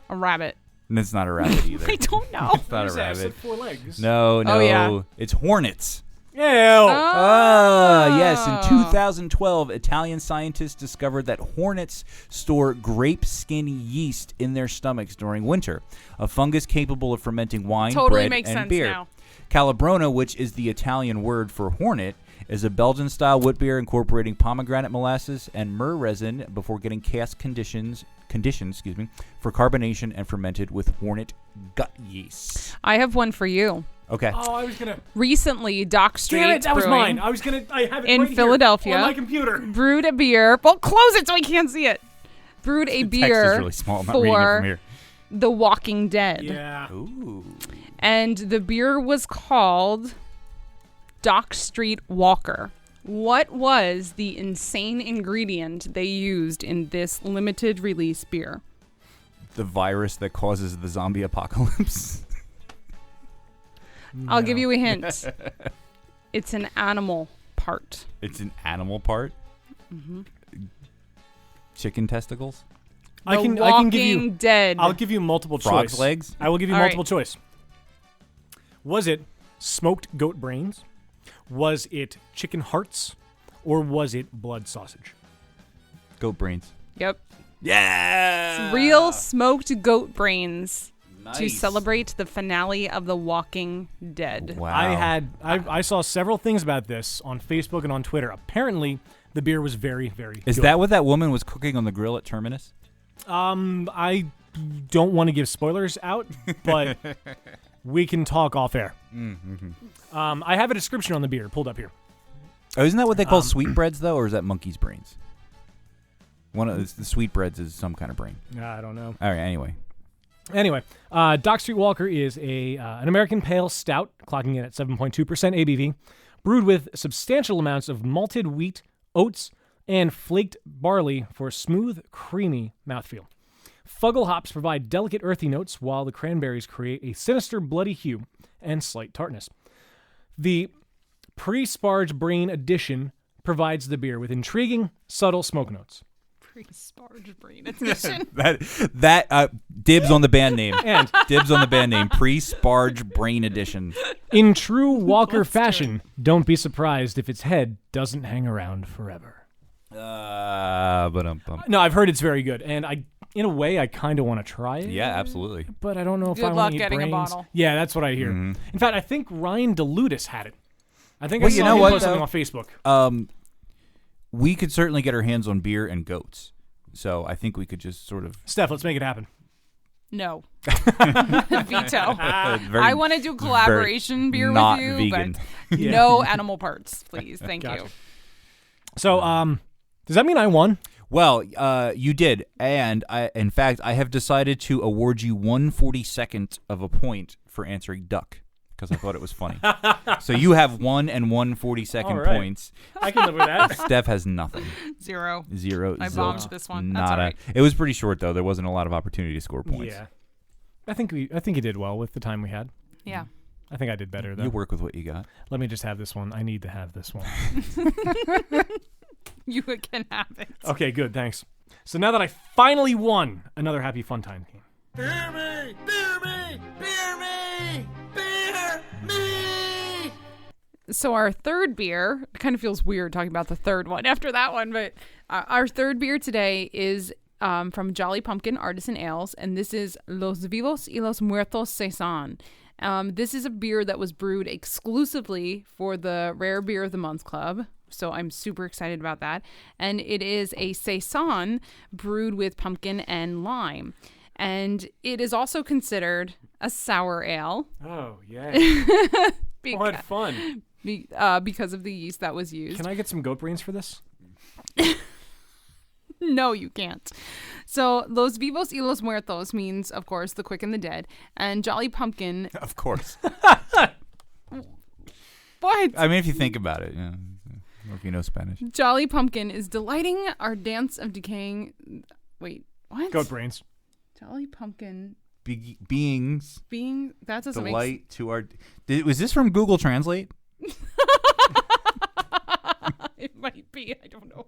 E: A rabbit.
F: And it's not a rabbit either.
E: I don't know.
F: It's not a
B: Who's that? I
F: rabbit.
B: said 4 legs.
F: No.
E: Oh, yeah.
F: It's hornets.
B: Ew.
F: Yes. In 2012, Italian scientists discovered that hornets store grape skin yeast in their stomachs during winter, a fungus capable of fermenting wine,
E: Totally
F: bread,
E: makes
F: and
E: sense
F: beer.
E: now.
F: Calabrona, which is the Italian word for hornet, is a Belgian-style wheat beer incorporating pomegranate molasses and myrrh resin before getting cask conditions for carbonation and fermented with hornet gut yeast.
E: I have one for you.
F: Okay.
B: Oh, I was gonna.
E: Recently, Dock Street
B: Damn it! That was
E: Brewing
B: mine. I was gonna. I have it
E: in
B: right here
E: Philadelphia
B: on my computer.
E: brewed a beer. Well, close it so we can't see it. Brewed a
F: The text
E: beer
F: is really small. I'm not reading it from
E: for
F: here.
E: The Walking Dead.
B: Yeah.
F: Ooh.
E: And the beer was called Dock Street Walker. What was the insane ingredient they used in this limited release beer?
F: The virus that causes the zombie apocalypse.
E: I'll give you a hint. It's an animal part.
F: It's an animal part. Chicken testicles.
B: I
E: The
B: can give you.
E: Walking Dead.
B: I'll give you multiple
F: Frog's
B: choice.
F: legs?
B: I will give you
E: All right.
B: multiple choice. Was it smoked goat brains? Was it chicken hearts? Or was it blood sausage?
F: Goat brains.
E: Yep.
F: Yeah.
E: Real smoked goat brains to
F: Nice.
E: celebrate the finale of The Walking Dead.
F: Wow.
B: I saw several things about this on Facebook and on Twitter. Apparently, the beer was very, very
F: Is
B: good.
F: that what that woman was cooking on the grill at Terminus?
B: I don't want to give spoilers out, but we can talk off air. I have a description on the beer pulled up here.
F: Oh, isn't that what they call sweetbreads though, or is that monkey's brains? One of the sweetbreads is some kind of brain.
B: I don't know.
F: All right.
B: Anyway, Dock Street Walker is an American pale stout, clocking in at 7.2% ABV, brewed with substantial amounts of malted wheat, oats, and flaked barley for a smooth, creamy mouthfeel. Fuggle hops provide delicate earthy notes, while the cranberries create a sinister bloody hue and slight tartness. The pre-sparge brain addition provides the beer with intriguing, subtle smoke notes.
E: Pre-sparge brain edition.
F: that dibs on the band name.
B: And
F: Dibs on the band name. Pre-Sparge Brain Edition.
B: in true Walker fashion, don't be surprised if its head doesn't hang around forever. No, I've heard it's very good, and in a way, I kind of want to try it.
F: Yeah, absolutely.
B: But I don't know if
E: Good
B: I
E: luck
B: want to eat
E: getting a
B: brains.
E: bottle.
B: Yeah, that's what I hear.
F: Mm-hmm.
B: In fact, I think Ryan DeLutis had it. I think
F: Well,
B: I
F: you
B: saw
F: know
B: him
F: what,
B: post something
F: though?
B: on Facebook.
F: We could certainly get our hands on beer and goats. So I think we could just sort of...
B: Steph, let's make it happen.
E: No. Veto. I want to do collaboration beer
F: not
E: with you,
F: vegan.
E: but no animal parts, please. Thank
B: Gotcha.
E: you.
B: So, does that mean I won?
F: Well, you did. And, in fact, I have decided to award you 1/42nd of a point for answering duck. Because I thought it was funny. So you have 1 and 1/42
B: All right.
F: points.
B: I can live with that.
F: Steph has nothing.
E: Zero.
F: Zero.
E: I
F: zilch,
E: bombed this one. That's
F: Nada.
E: all right.
F: It was pretty short though. There wasn't a lot of opportunity to score points.
B: Yeah. I think you did well with the time we had.
E: Yeah.
B: I think I did better though.
F: You work with what you got.
B: Let me just have this one. I need to have this one.
E: You can have it.
B: Okay, good. Thanks. So now that I finally won, another happy fun time game.
C: Beer me! Beer me! Beer me! Beer me!
E: So our third beer, it kind of feels weird talking about the third one after that one, but our third beer today is from Jolly Pumpkin Artisan Ales, and this is Los Vivos y los Muertos Saison. This is a beer that was brewed exclusively for the Rare Beer of the Month Club, so I'm super excited about that. And it is a Saison brewed with pumpkin and lime. And it is also considered a sour ale.
B: Oh, yeah. What fun.
E: Because of the yeast that was used.
B: Can I get some goat brains for this?
E: No, you can't. So, Los Vivos y los Muertos means, of course, the quick and the dead. And Jolly Pumpkin...
F: Of course.
E: What?
F: I mean, if you think about it, or if you know Spanish.
E: Jolly Pumpkin is delighting our dance of decaying... Wait, what?
B: Goat brains.
E: Jolly Pumpkin...
F: Beings
E: Being... That doesn't
F: delight to our... Was this from Google Translate?
E: It might be. I don't know.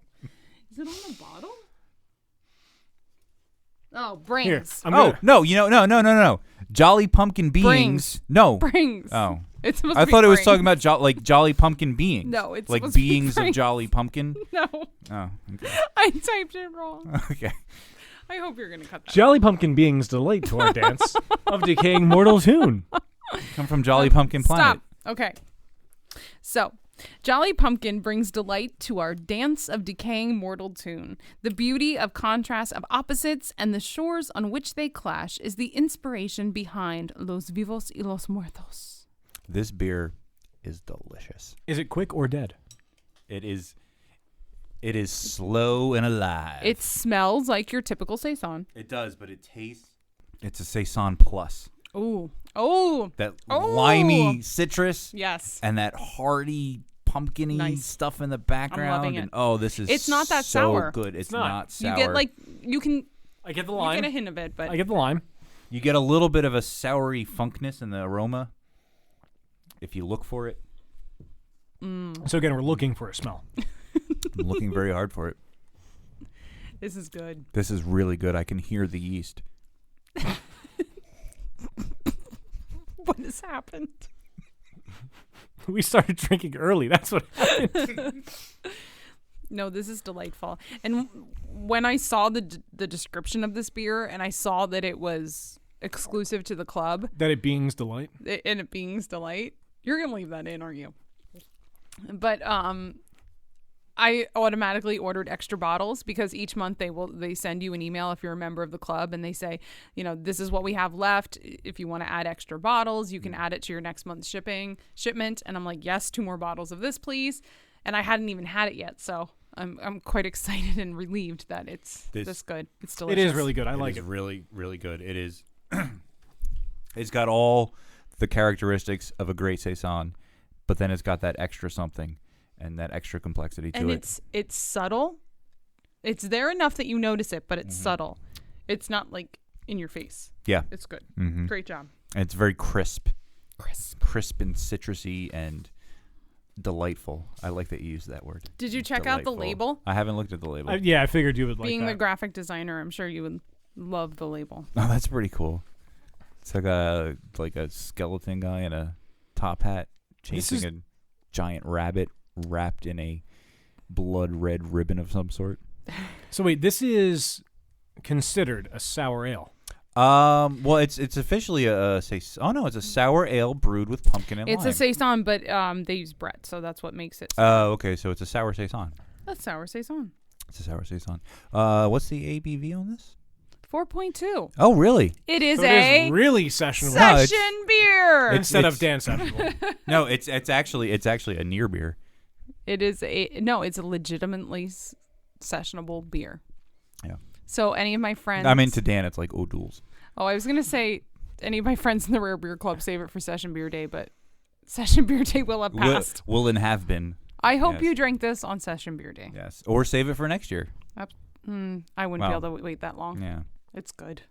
E: Is it on the bottle? Oh, brains.
B: Here.
F: No. No. Jolly Pumpkin Beings.
E: Brings.
F: No.
E: Brings.
F: Oh.
E: It's supposed
F: I
E: to be
F: thought it was
E: brings.
F: talking about like Jolly Pumpkin Beings.
E: No, it's
F: like
E: supposed to be
F: beings of
E: brings.
F: Jolly Pumpkin.
E: No.
F: Oh, okay.
E: I typed it wrong.
F: Okay.
E: I hope you're going to cut that.
B: Jolly Pumpkin Beings delight to our dance of decaying mortal tune.
F: Come from Jolly Pumpkin Planet.
E: Stop. Okay. So, Jolly Pumpkin brings delight to our dance of decaying mortal tune. The beauty of contrast of opposites and the shores on which they clash is the inspiration behind Los Vivos y los Muertos.
F: This beer is delicious.
B: Is it quick or dead?
F: It is slow and alive.
E: It smells like your typical Saison.
F: It does, but it tastes. It's a Saison Plus.
E: Ooh. Oh.
F: That
E: Oh.
F: limey citrus
E: Yes.
F: and that hearty pumpkin-y
E: Nice.
F: stuff in the background.
E: loving it.
F: And, oh, this is
E: It's not that
F: so
E: sour.
F: good. It's
B: not.
F: not sour.
E: You get like you can
B: I get the
E: you
B: lime.
E: get a hint of it, but
B: I get the lime.
F: You get a little bit of a soury funkness in the aroma if you look for it.
B: So again, we're looking for a smell.
F: I'm looking very hard for it.
E: this is good.
F: This is really good. I can hear the yeast.
E: What has happened?
B: We started drinking early. That's what happened.
E: No, this is delightful. And when I saw the description of this beer and I saw that it was exclusive to the club
B: That it Beings delight.
E: and it being's delight, you're going to leave that in, aren't you? But I automatically ordered extra bottles because each month they send you an email if you're a member of the club and they say, this is what we have left. If you want to add extra bottles, you can add it to your next month's shipment. And I'm like, yes, 2 more bottles of this, please. And I hadn't even had it yet, so I'm quite excited and relieved that it's this good. It's delicious.
B: It is really good. I like
F: It
B: it.
F: is really, really good. It is. It's got all the characteristics of a great Saison, but then it's got that extra something and that extra complexity to
E: and
F: it.
E: it's subtle. It's there enough that you notice it, but it's subtle. It's not like in your face.
F: Yeah.
E: It's good.
F: Mm-hmm.
E: Great job.
F: And it's very crisp. Crisp and citrusy and delightful. I like that you use that word.
E: Did you check out the
F: Delightful.
E: label?
F: I haven't looked at the label.
B: Yeah, I figured you would like
E: Being
B: that.
E: the graphic designer, I'm sure you would love the label.
F: Oh, that's pretty cool. It's like a skeleton guy in a top hat chasing a giant rabbit wrapped in a blood red ribbon of some sort.
B: So wait, this is considered a sour ale.
F: Well, it's officially it's a sour ale brewed with pumpkin and
E: It's
F: lime.
E: a saison, but they use Brett, so that's what makes it.
F: Oh, okay, so it's a sour saison.
E: A sour saison.
F: It's a sour saison. What's the ABV on this?
E: 4.2.
F: Oh, really?
E: It is
B: So it
E: a
B: is really sessionable
E: session beer.
B: instead of Dan sessionable.
F: No, it's actually a near beer.
E: It's a legitimately sessionable beer.
F: Yeah.
E: So any of my friends,
F: I mean, to Dan, it's like O'Doul's.
E: Oh, I was gonna say any of my friends in the Rare Beer Club save it for Session Beer Day, but Session Beer Day will have passed.
F: Will and have been.
E: I hope
F: yes.
E: you drank this on Session Beer Day.
F: Yes, or save it for next year.
E: I wouldn't be able to wait that long.
F: Yeah.
E: It's good.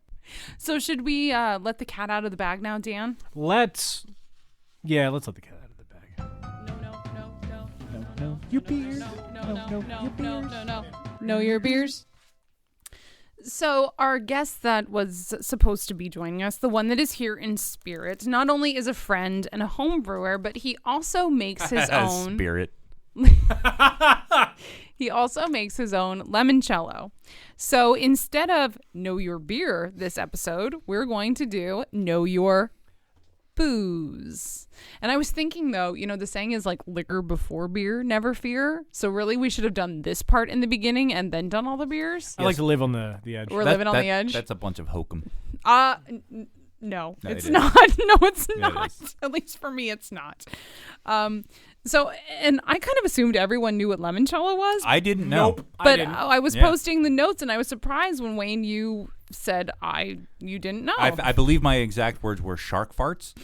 E: So should we let the cat out of the bag now, Dan?
B: Let's let the cat out of the bag.
E: No.
B: Your beers.
E: No, your beers. So our guest that was supposed to be joining us, the one that is here in spirit, not only is a friend and a home brewer, but he also makes his own
F: spirit.
E: He also makes his own limoncello. So instead of Know Your Beer this episode, we're going to do Know Your Booze. And I was thinking, though, the saying is like liquor before beer, never fear. So really we should have done this part in the beginning and then done all the beers.
B: I like to live on the edge.
E: We're living on the edge.
F: That's a bunch of hokum.
E: No,
F: No,
E: it's
F: it
E: not. No, it's
F: Yeah,
E: not.
F: it is.
E: At least for me, it's not. So, and I kind of assumed everyone knew what limoncello was.
F: I didn't know.
B: Nope.
E: But
B: didn't.
E: I was
F: Yeah.
E: posting the notes, and I was surprised when Wayne, you said you didn't know.
F: I believe my exact words were shark farts.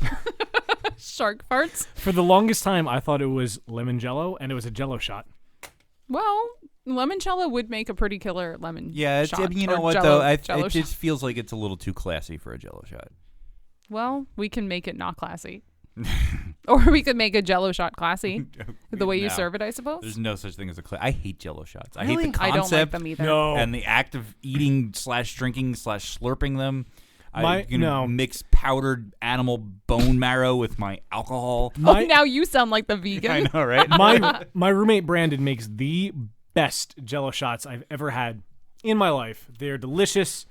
E: Shark farts.
B: For the longest time, I thought it was Limoncello, and it was a Jello shot.
E: Well, limoncello would make a pretty killer lemon.
F: Yeah,
E: shot,
F: you know
E: or
F: what
E: Jell-O-
F: though?
E: Jell-O
F: It
E: shot.
F: just feels like it's a little too classy for a Jello shot.
E: Well, we can make it not classy, or we could make a Jello shot classy. The way you
F: No.
E: serve it, I suppose.
F: There's no such thing as I hate Jello shots. I
B: Really?
F: hate the
E: I
F: concept.
E: don't like them either.
B: No.
F: And the act of eating / drinking / slurping them.
B: No.
F: Mix powdered animal bone marrow with my alcohol.
E: Oh, now you sound like the vegan.
F: I know, right?
B: My roommate Brandon makes the best Jello shots I've ever had in my life. They're delicious,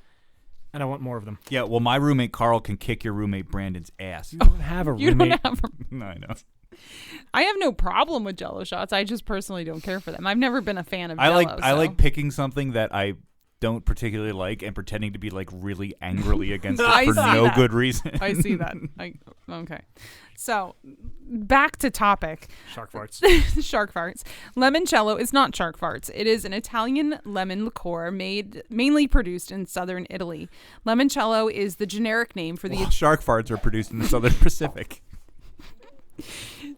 B: and I want more of them.
F: Yeah, well, my roommate Carl can kick your roommate Brandon's ass.
B: You don't have a
E: You
B: roommate.
E: don't have.
F: No, I know.
E: I have no problem with Jello shots. I just personally don't care for them. I've never been a fan of
F: I
E: Jello.
F: like picking something that I don't particularly like and pretending to be like really angrily against
E: I
F: it for
E: see
F: no
E: that.
F: good reason.
E: I see that. Okay. So, back to topic.
B: Shark farts.
E: Shark farts. Limoncello is not shark farts. It is an Italian lemon liqueur mainly produced in southern Italy. Limoncello is the generic name for the
F: Shark farts are produced in the Southern Pacific.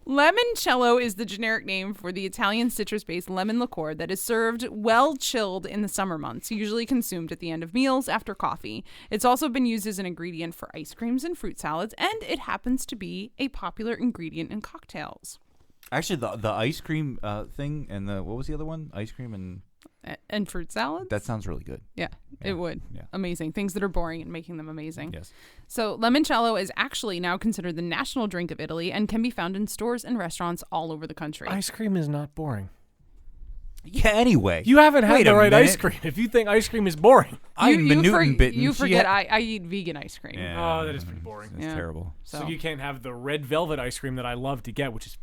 E: Limoncello is the generic name for the Italian citrus-based lemon liqueur that is served well chilled in the summer months, usually consumed at the end of meals after coffee. It's also been used as an ingredient for ice creams and fruit salads, and it happens to be a popular ingredient in cocktails.
F: Actually, the ice cream thing and what was the other one? Ice cream
E: And fruit salads?
F: that sounds really good.
E: Yeah, it would.
F: Yeah.
E: Amazing. Things that are boring and making them amazing.
F: Yes.
E: So limoncello is actually now considered the national drink of Italy and can be found in stores and restaurants all over the country.
B: Ice cream is not boring.
F: Yeah. Anyway,
B: You haven't had
F: Wait
B: the
F: a
B: right ice
F: minute.
B: cream if you think ice cream is boring.
F: I'm Newton bitten.
E: You
F: She
E: forget
F: had-
E: I eat vegan ice cream.
F: Yeah.
B: Oh, that is pretty boring.
F: It's
E: Yeah.
F: terrible.
B: So you can't have the red velvet ice cream that I love to get, which is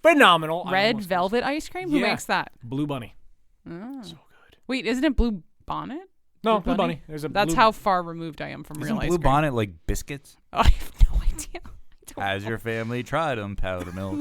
B: phenomenal. I
E: Red
B: almost-
E: velvet ice cream? Who
B: Yeah.
E: makes that?
B: Blue Bunny.
E: Oh.
B: So good.
E: Wait, isn't it Blue Bonnet?
B: No, Blue Bunny. There's a
E: That's
B: blue-
E: how far removed I am from
F: Isn't
E: real ice
F: Blue
E: cream.
F: Bonnet like biscuits?
E: Oh, I have no idea. I don't
F: Has your family tried them, powder milk?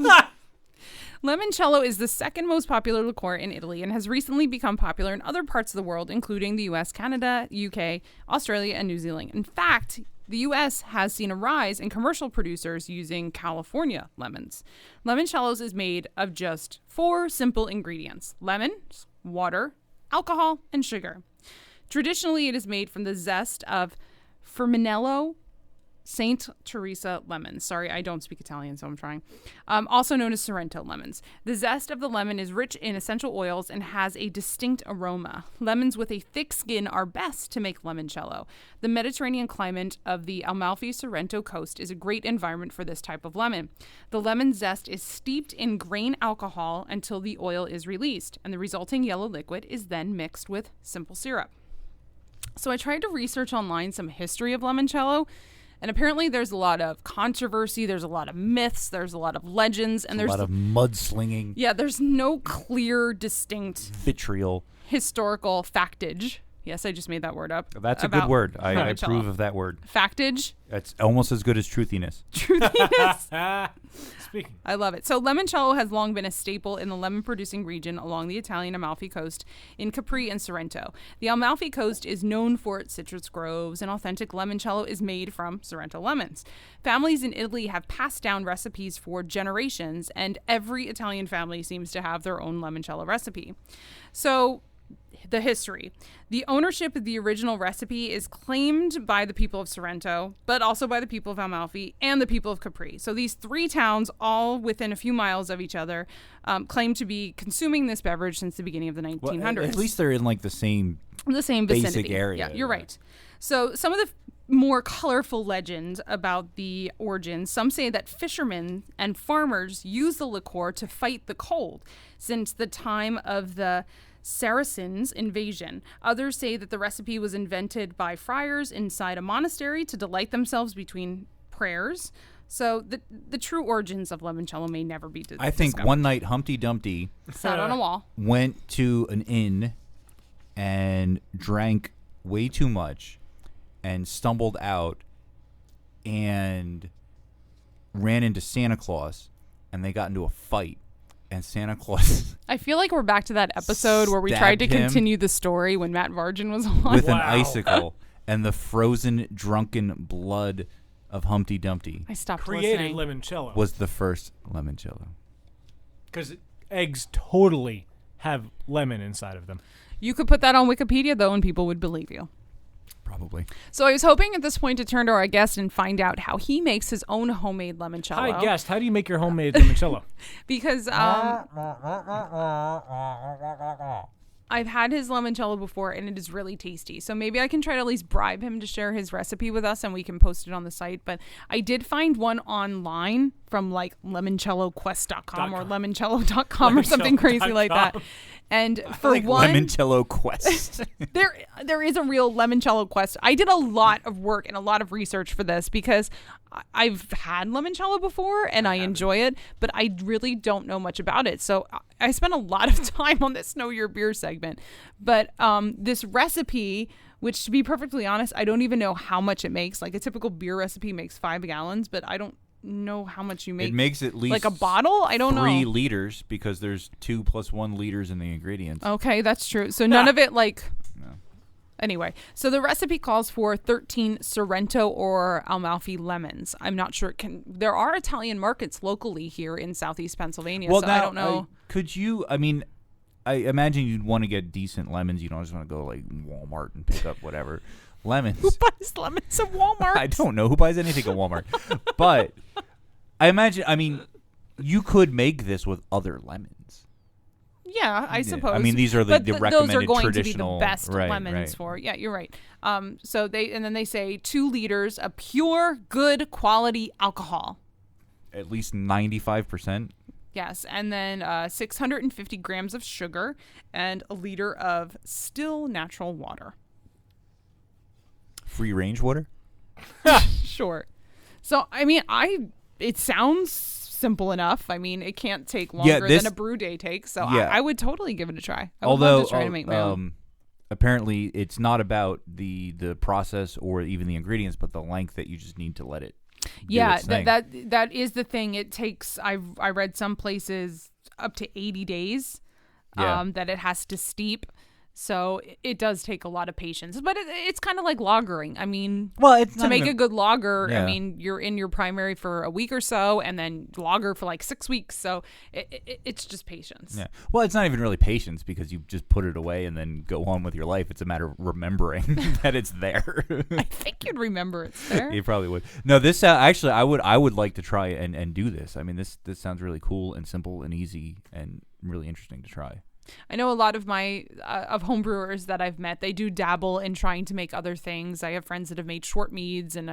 E: Limoncello is the second most popular liqueur in Italy and has recently become popular in other parts of the world, including the US, Canada, UK, Australia, and New Zealand. In fact, the US has seen a rise in commercial producers using California lemons. Limoncello's is made of just 4 simple ingredients: lemons, water, alcohol, and sugar. Traditionally, it is made from the zest of Firminello Saint Teresa lemons. Sorry, I don't speak Italian, so I'm trying. Also known as Sorrento lemons. The zest of the lemon is rich in essential oils and has a distinct aroma. Lemons with a thick skin are best to make limoncello. The Mediterranean climate of the Amalfi Sorrento coast is a great environment for this type of lemon. The lemon zest is steeped in grain alcohol until the oil is released, and the resulting yellow liquid is then mixed with simple syrup. So I tried to research online some history of limoncello. And apparently there's a lot of controversy, there's a lot of myths, there's a lot of legends, and there's
F: a lot of mudslinging.
E: Yeah, there's no clear, distinct
F: vitriol
E: historical factage. Yes, I just made that word up.
F: That's a good word. I approve of that word.
E: Factage.
F: It's almost as good as truthiness.
E: Truthiness.
B: Speaking.
E: I love it. So limoncello has long been a staple in the lemon-producing region along the Italian Amalfi Coast in Capri and Sorrento. The Amalfi Coast is known for its citrus groves, and authentic limoncello is made from Sorrento lemons. Families in Italy have passed down recipes for generations, and every Italian family seems to have their own limoncello recipe. So the history. The ownership of the original recipe is claimed by the people of Sorrento, but also by the people of Amalfi and the people of Capri. So these three towns, all within a few miles of each other, claim to be consuming this beverage since the beginning of the 1900s.
F: Well, at least they're in like the same
E: vicinity.
F: Basic area.
E: Yeah, you're right. So some of the more colorful legends about the origins. Some say that fishermen and farmers use the liqueur to fight the cold since the time of the Saracens' invasion. Others say that the recipe was invented by friars inside a monastery to delight themselves between prayers. So the true origins of limoncello may never be discovered.
F: I think one night Humpty Dumpty
E: sat on a wall,
F: went to an inn and drank way too much and stumbled out and ran into Santa Claus, and they got into a fight. And Santa Claus
E: I feel like we're back to that episode where we tried to continue the story when Matt Vargin was on.
F: With an icicle and the frozen, drunken blood of Humpty Dumpty.
E: I stopped
B: created
E: listening.
B: limoncello.
F: Was the first limoncello.
B: Because eggs totally have lemon inside of them.
E: You could put that on Wikipedia, though, and people would believe you.
F: Probably.
E: So I was hoping at this point to turn to our guest and find out how he makes his own homemade limoncello.
B: Hi, guest. How do you make your homemade limoncello?
E: Because I've had his limoncello before, and it is really tasty. So maybe I can try to at least bribe him to share his recipe with us, and we can post it on the site. But I did find one online from like limoncelloquest.com or limoncello.com or something crazy like that. And for
F: like
E: one,
F: Limoncello Quest.
E: there is a real limoncello quest. I did a lot of work and a lot of research for this because I've had limoncello before and I enjoy it, but I really don't know much about it. So I spent a lot of time on this Know Your Beer segment. But this recipe, which to be perfectly honest, I don't even know how much it makes. Like a typical beer recipe makes 5 gallons, but I don't know how much you make.
F: It makes at least
E: like a bottle. I don't know.
F: 3 liters because there's 2 + 1 liters in the ingredients.
E: Okay, that's true. So none of it like.
F: No.
E: Anyway, so the recipe calls for 13 Sorrento or Amalfi lemons. I'm not sure it can. There are Italian markets locally here in Southeast Pennsylvania,
F: Well,
E: so
F: now,
E: I don't know.
F: Could you? I mean, I imagine you'd want to get decent lemons. You don't just want to go like Walmart and pick up whatever. Lemons.
E: Who buys lemons at Walmart?
F: I don't know who buys anything at Walmart. But I imagine, you could make this with other lemons.
E: Yeah, I suppose.
F: I mean, these are the recommended
E: those are going
F: traditional.
E: to be the best
F: right,
E: lemons
F: right.
E: for. Yeah, you're right. So they say 2 liters of pure, good quality alcohol.
F: At least 95%.
E: Yes, and then 650 grams of sugar and a liter of still natural water.
F: Free range water?
E: Sure. So, I mean, it sounds simple enough. I mean, it can't take longer than a brew day takes. So I would totally give it a try. I would love to try to make my own.
F: Apparently, it's not about the process or even the ingredients, but the length that you just need to let it do its thing.
E: that is the thing. It takes, I read some places up to 80 days that it has to steep. So it does take a lot of patience, but it's kind of like lagering. I mean,
F: It's
E: to make a good lager,
F: Yeah.
E: I mean, you're in your primary for a week or so, and then lager for like 6 weeks. So it's just patience.
F: Yeah. Well, it's not even really patience because you just put it away and then go on with your life. It's a matter of remembering that it's there.
E: I think you'd remember it's there.
F: You probably would. No, this actually, I would like to try and do this. I mean, this sounds really cool and simple and easy and really interesting to try.
E: I know a lot of my of homebrewers that I've met, they do dabble in trying to make other things. I have friends that have made Schwartmeads, and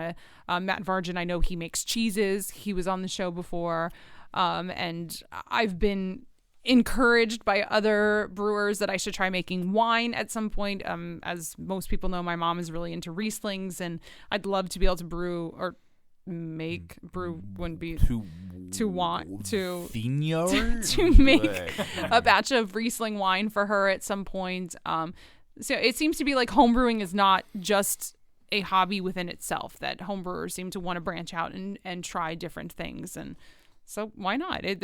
E: Matt Vargin, I know he makes cheeses. He was on the show before. And I've been encouraged by other brewers that I should try making wine at some point. As most people know, my mom is really into Rieslings, and I'd love to be able to brew wouldn't be to make a batch of Riesling wine for her at some point. So it seems to be like homebrewing is not just a hobby within itself, that homebrewers seem to want to branch out and try different things. And so why not? I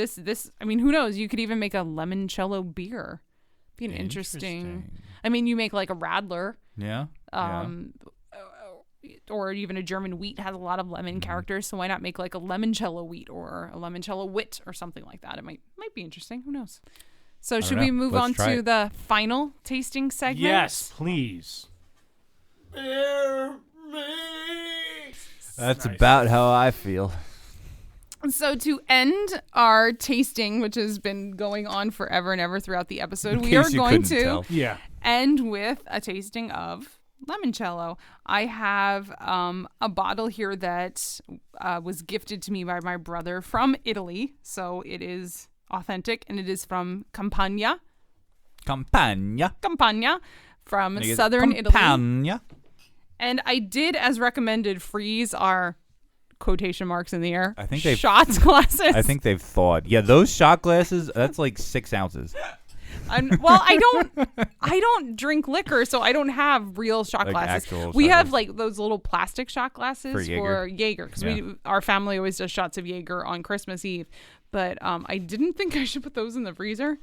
E: mean, who knows? You could even make a limoncello beer. Be an interesting. I mean, you make like a Radler.
F: Yeah.
E: Or even a German wheat has a lot of lemon characters, so why not make like a limoncello wheat or a limoncello wit or something like that? It might be interesting. Who knows? So should we move on to the final tasting segment?
B: Yes, please.
C: Beer me.
F: That's about how I feel.
E: So to end our tasting, which has been going on forever and ever throughout the episode, we are going to end with a tasting of limoncello. I have a bottle here that was gifted to me by my brother from Italy, so it is authentic, and it is from Campania from southern Italy. And I did, as recommended, freeze our quotation marks in the air.
F: I think they've
E: shots glasses.
F: I think they've thawed. Yeah, those shot glasses. That's like 6 ounces.
E: Well, I don't drink liquor, so I don't have real shot glasses. We have like those little plastic shot glasses for Jaeger, because our family always does shots of Jaeger on Christmas Eve. But I didn't think I should put those in the freezer,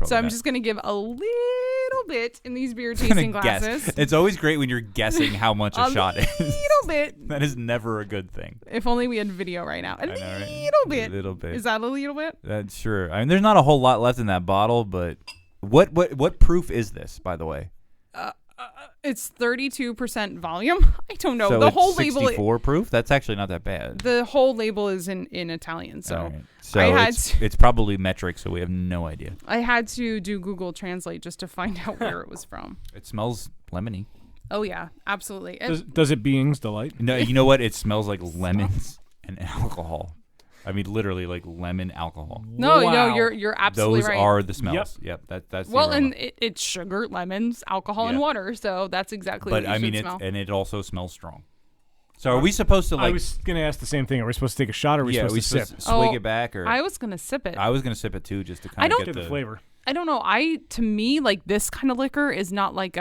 E: so I'm just gonna give a little bit in these beer tasting glasses.
F: Guess. It's always great when you're guessing how much a shot is.
E: A little bit.
F: That is never a good thing.
E: If only we had video right now. A little bit. Is that a little bit?
F: That's sure. I mean, there's not a whole lot left in that bottle, but what proof is this, by the way?
E: It's 32% volume. I don't know.
F: So
E: the
F: it's
E: whole label.
F: 64 proof. That's actually not that bad.
E: The whole label is in Italian, so
F: right. So it's probably metric, so we have no idea.
E: I had to do Google Translate just to find out where it was from.
F: It smells lemony.
E: Oh yeah, absolutely.
B: Does it being's delight?
F: No, you know what? It smells like lemons and alcohol. I mean, literally like lemon alcohol.
E: No, you're absolutely right.
F: Those are the smells. Yep, that's
E: well, and it's sugar, lemons, alcohol, and water. So that's exactly what you should smell.
F: And it also smells strong. So are we supposed to like?
B: I was gonna ask the same thing. Are we supposed to take a shot, or are we supposed to sip?
F: Swig it back, or
E: I was gonna sip it.
F: I was gonna sip it too, just to kind of get
B: the flavor.
E: I don't know. To me, like this kind of liquor is not like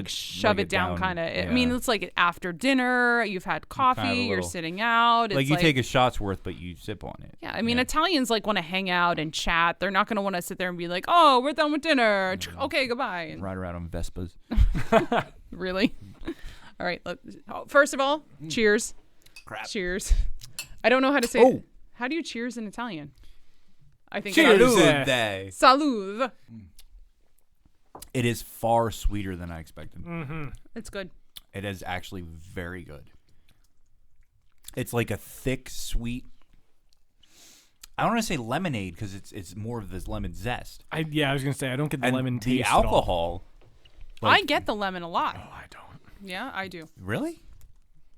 E: shove it down kind of.
F: Yeah.
E: I mean, it's like after dinner, you've had coffee, you're sitting out. It's
F: like you take a shot's worth, but you sip on it.
E: Yeah, I mean, Italians like want to hang out and chat. They're not going to want to sit there and be like, "Oh, we're done with dinner. Okay, goodbye." And
F: ride around on Vespas.
E: Really? All right. Look, first of all, cheers.
F: Crap.
E: Cheers. I don't know how to say it. How do you cheers in Italian? I think
B: cheers.
E: Salud.
F: It is far sweeter than I expected.
B: Mm-hmm.
E: It's good.
F: It is actually very good. It's like a thick, sweet. I don't want to say lemonade because it's more of this lemon zest.
B: I was gonna say I don't get the lemon taste.
F: The alcohol.
E: I get the lemon a lot.
B: Oh, I don't.
E: Yeah, I do.
F: Really?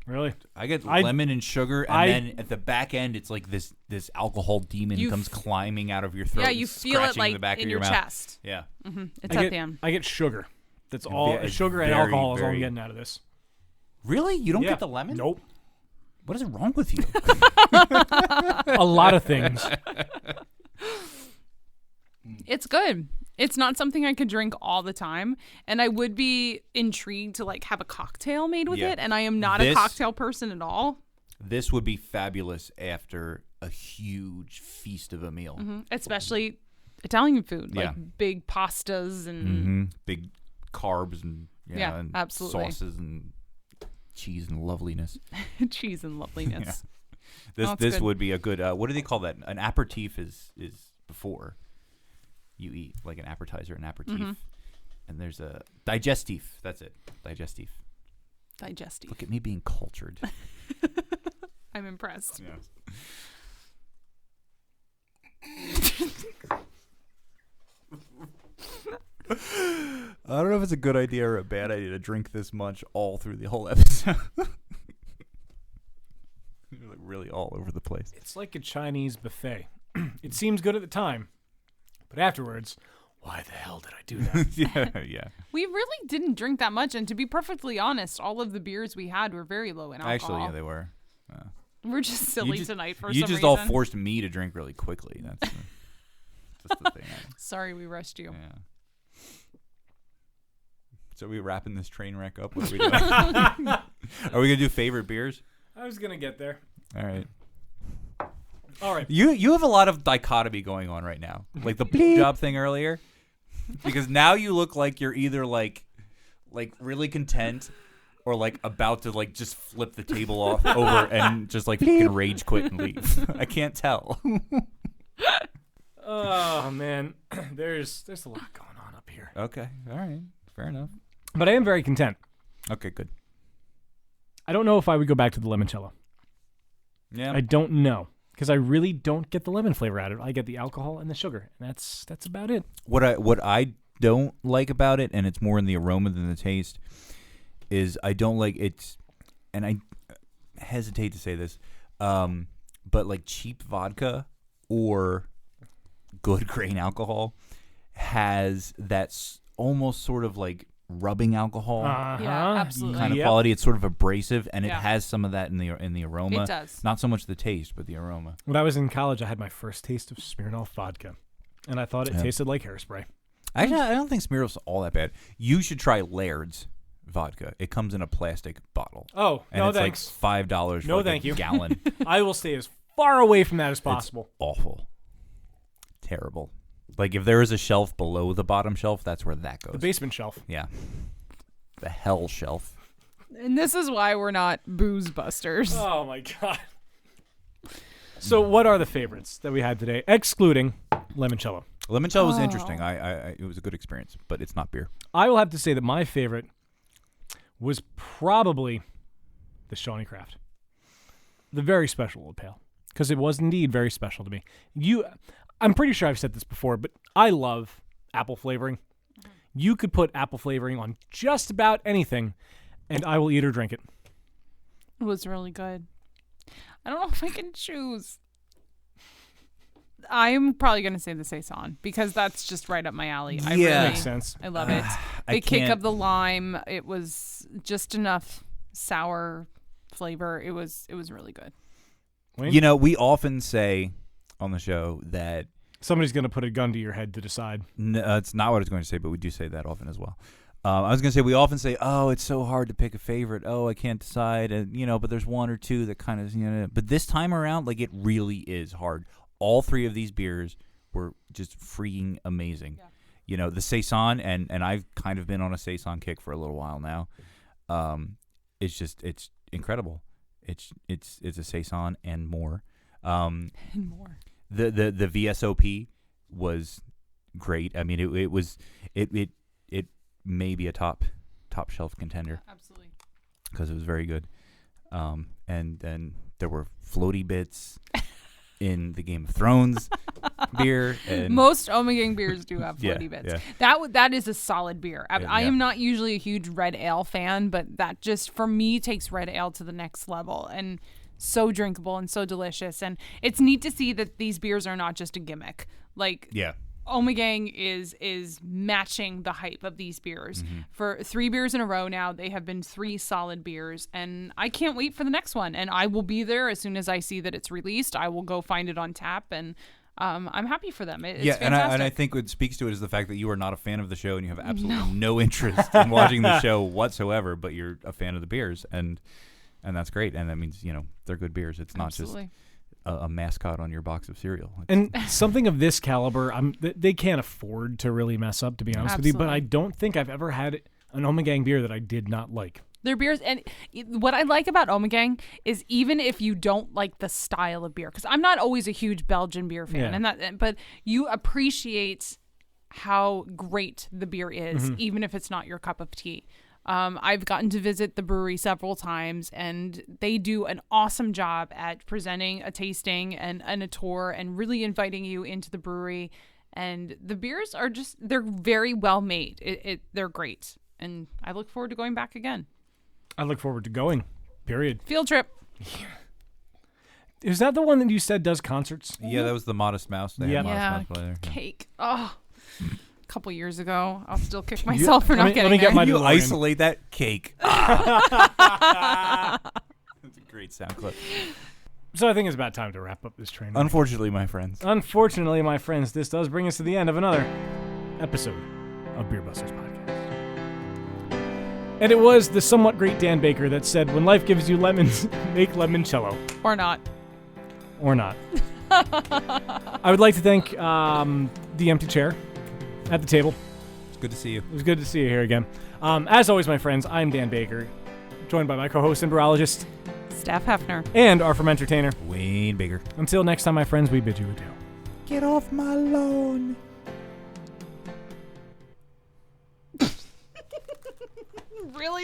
B: Really?
F: I get lemon and sugar, and then at the back end, it's like this alcohol demon comes climbing out of your throat.
E: Yeah, you feel it like
F: the back
E: in
F: of
E: your
F: mouth.
E: chest.
F: Yeah.
E: Mm-hmm. It's at the end.
B: I get sugar. That's all.
F: It's
B: sugar and alcohol is all I'm getting out of this.
F: Really? You don't get the lemon?
B: Nope.
F: What is wrong with you?
B: A lot of things.
E: It's good. It's not something I could drink all the time, and I would be intrigued to like have a cocktail made with it, and I am not a cocktail person at all.
F: This would be fabulous after a huge feast of a meal.
E: Mm-hmm. Especially Italian food, like big pastas and
F: big carbs and and
E: absolutely.
F: sauces and cheese and loveliness.
E: Cheese and loveliness.
F: This would be a good. What do they call that? An aperitif is before you eat, like an appetizer, an aperitif.
E: Mm-hmm.
F: And there's a digestif. That's it. Digestif.
E: Digestive.
F: Look at me being cultured.
E: I'm impressed.
F: Yeah. I don't know if it's a good idea or a bad idea to drink this much all through the whole episode. You're like really all over the place.
B: It's like a Chinese buffet. It seems good at the time, but afterwards, why the hell did I do that?
F: yeah.
E: We really didn't drink that much, and to be perfectly honest, all of the beers we had were very low in alcohol.
F: Actually, yeah, they were.
E: We're just silly tonight for some
F: You
E: reason.
F: just all forced me to drink really quickly. That's just the thing.
E: Sorry, we rushed you.
F: Yeah. So are we wrapping this train wreck up? What are we doing? Are we gonna do favorite beers?
B: I was gonna get there.
F: All right.
B: All right.
F: You have a lot of dichotomy going on right now, like the job thing earlier, because now you look like you're either like really content or like about to like just flip the table off over and just like fucking rage quit and leave. I can't tell.
B: Oh man, there's a lot going on up here.
F: Okay. All right. Fair enough.
B: But I am very content.
F: Okay. Good.
B: I don't know if I would go back to the limoncello.
F: Yeah.
B: I don't know. Because I really don't get the lemon flavor out of it. I get the alcohol and the sugar. And that's about it.
F: What I don't like about it, and it's more in the aroma than the taste, is I don't like it, and I hesitate to say this, but like cheap vodka or good grain alcohol has that almost sort of like rubbing alcohol
E: Yeah, absolutely.
F: kind of
B: Yep.
F: quality. It's sort of abrasive, and it
E: Yeah.
F: has some of that in the aroma.
E: It does.
F: Not so much the taste, but the aroma.
B: When I was in college, I had my first taste of Smirnoff vodka. And I thought it tasted like hairspray.
F: Actually, I don't think Smirnoff's all that bad. You should try Laird's vodka. It comes in a plastic bottle.
B: Oh,
F: And
B: no
F: it's
B: thanks.
F: like $5 for
B: No,
F: like
B: thank
F: a
B: you.
F: gallon.
B: I will stay as far away from that as possible.
F: It's awful. Terrible. Like if there is a shelf below the bottom shelf, that's where that goes.
B: The basement shelf.
F: Yeah. The hell shelf.
E: And this is why we're not booze busters.
B: Oh, my God. So what are the favorites that we had today, excluding limoncello?
F: Limoncello was interesting. I it was a good experience, but it's not beer.
B: I will have to say that my favorite was probably the ShawneeCraft. The very special old pale. Because it was indeed very special to me. I'm pretty sure I've said this before, but I love apple flavoring. You could put apple flavoring on just about anything, and I will eat or drink it.
E: It was really good. I don't know if I can choose. I'm probably going to say the Saison because that's just right up my alley. I
F: Yeah.
E: really,
B: Makes sense.
E: I love it.
F: I
E: The kick
F: can't-
E: of the lime. It was just enough sour flavor. It was really good.
B: Wayne?
F: You know, we often say on the show that
B: Somebody's going to put a gun to your head to decide.
F: it's not what I was going to say, but we do say that often as well. I was going to say we often say, "Oh, it's so hard to pick a favorite. Oh, I can't decide." And but there's one or two that kind of But this time around, like it really is hard. All three of these beers were just freaking amazing. Yeah. The Saison, and I've kind of been on a Saison kick for a little while now. It's incredible. It's a Saison and more.
E: And more.
F: The VSOP was great. I mean, it may be a top shelf contender
E: Absolutely.
F: because it was very good. And then there were floaty bits in the Game of Thrones beer. And
E: Most Ommegang beers do have
F: Yeah,
E: floaty bits.
F: yeah.
E: That is a solid beer. I
F: Yeah.
E: am not usually a huge red ale fan, but that just for me takes red ale to the next level and so drinkable and so delicious. And it's neat to see that these beers are not just a gimmick. Like
F: yeah.
E: Ommegang is matching the hype of these beers. For 3 beers in a row now, they have been 3 solid beers, and I can't wait for the next one. And I will be there as soon as I see that it's released. I will go find it on tap, and I'm happy for them. It's
F: Yeah, and
E: fantastic.
F: I think what speaks to it is the fact that you are not a fan of the show and you have absolutely no interest in watching the show whatsoever, but you're a fan of the beers, and that's great. And that means they're good beers. It's not
E: Absolutely.
F: just a mascot on your box of cereal.
B: And something of this caliber, they can't afford to really mess up, to be honest with you. But I don't think I've ever had an Ommegang beer that I did not like.
E: Their beers, and what I like about Ommegang is even if you don't like the style of beer, because I'm not always a huge Belgian beer fan, but you appreciate how great the beer is, even if it's not your cup of tea. I've gotten to visit the brewery several times, and they do an awesome job at presenting a tasting and a tour and really inviting you into the brewery. And the beers are they're very well made. They're great. And I look forward to going back again.
B: I look forward to going, period.
E: Field trip.
B: Is that the one that you said does concerts?
F: Yeah, that was the Modest Mouse. They had Modest Mouse play there.
E: Cake. Oh, a couple years ago. I'll still kick myself for not getting
B: let me
E: there.
B: get my
F: You
B: DeLorean.
F: isolate that cake. That's a great sound clip.
B: So I think it's about time to wrap up this train.
F: Unfortunately, my friends,
B: this does bring us to the end of another episode of Beer Busters Podcast. And it was the somewhat great Dan Baker that said, when life gives you lemons, make limoncello.
E: Or not.
B: Or not. I would like to thank the empty chair at the table.
F: it's good to see you.
B: It was good to see you here again. As always, my friends, I'm Dan Baker, joined by my co-host and brewologist,
E: Steph Hefner.
B: and our fermenter-tainer.
F: Wayne Baker.
B: Until next time, my friends, we bid you adieu.
F: Get off my lawn.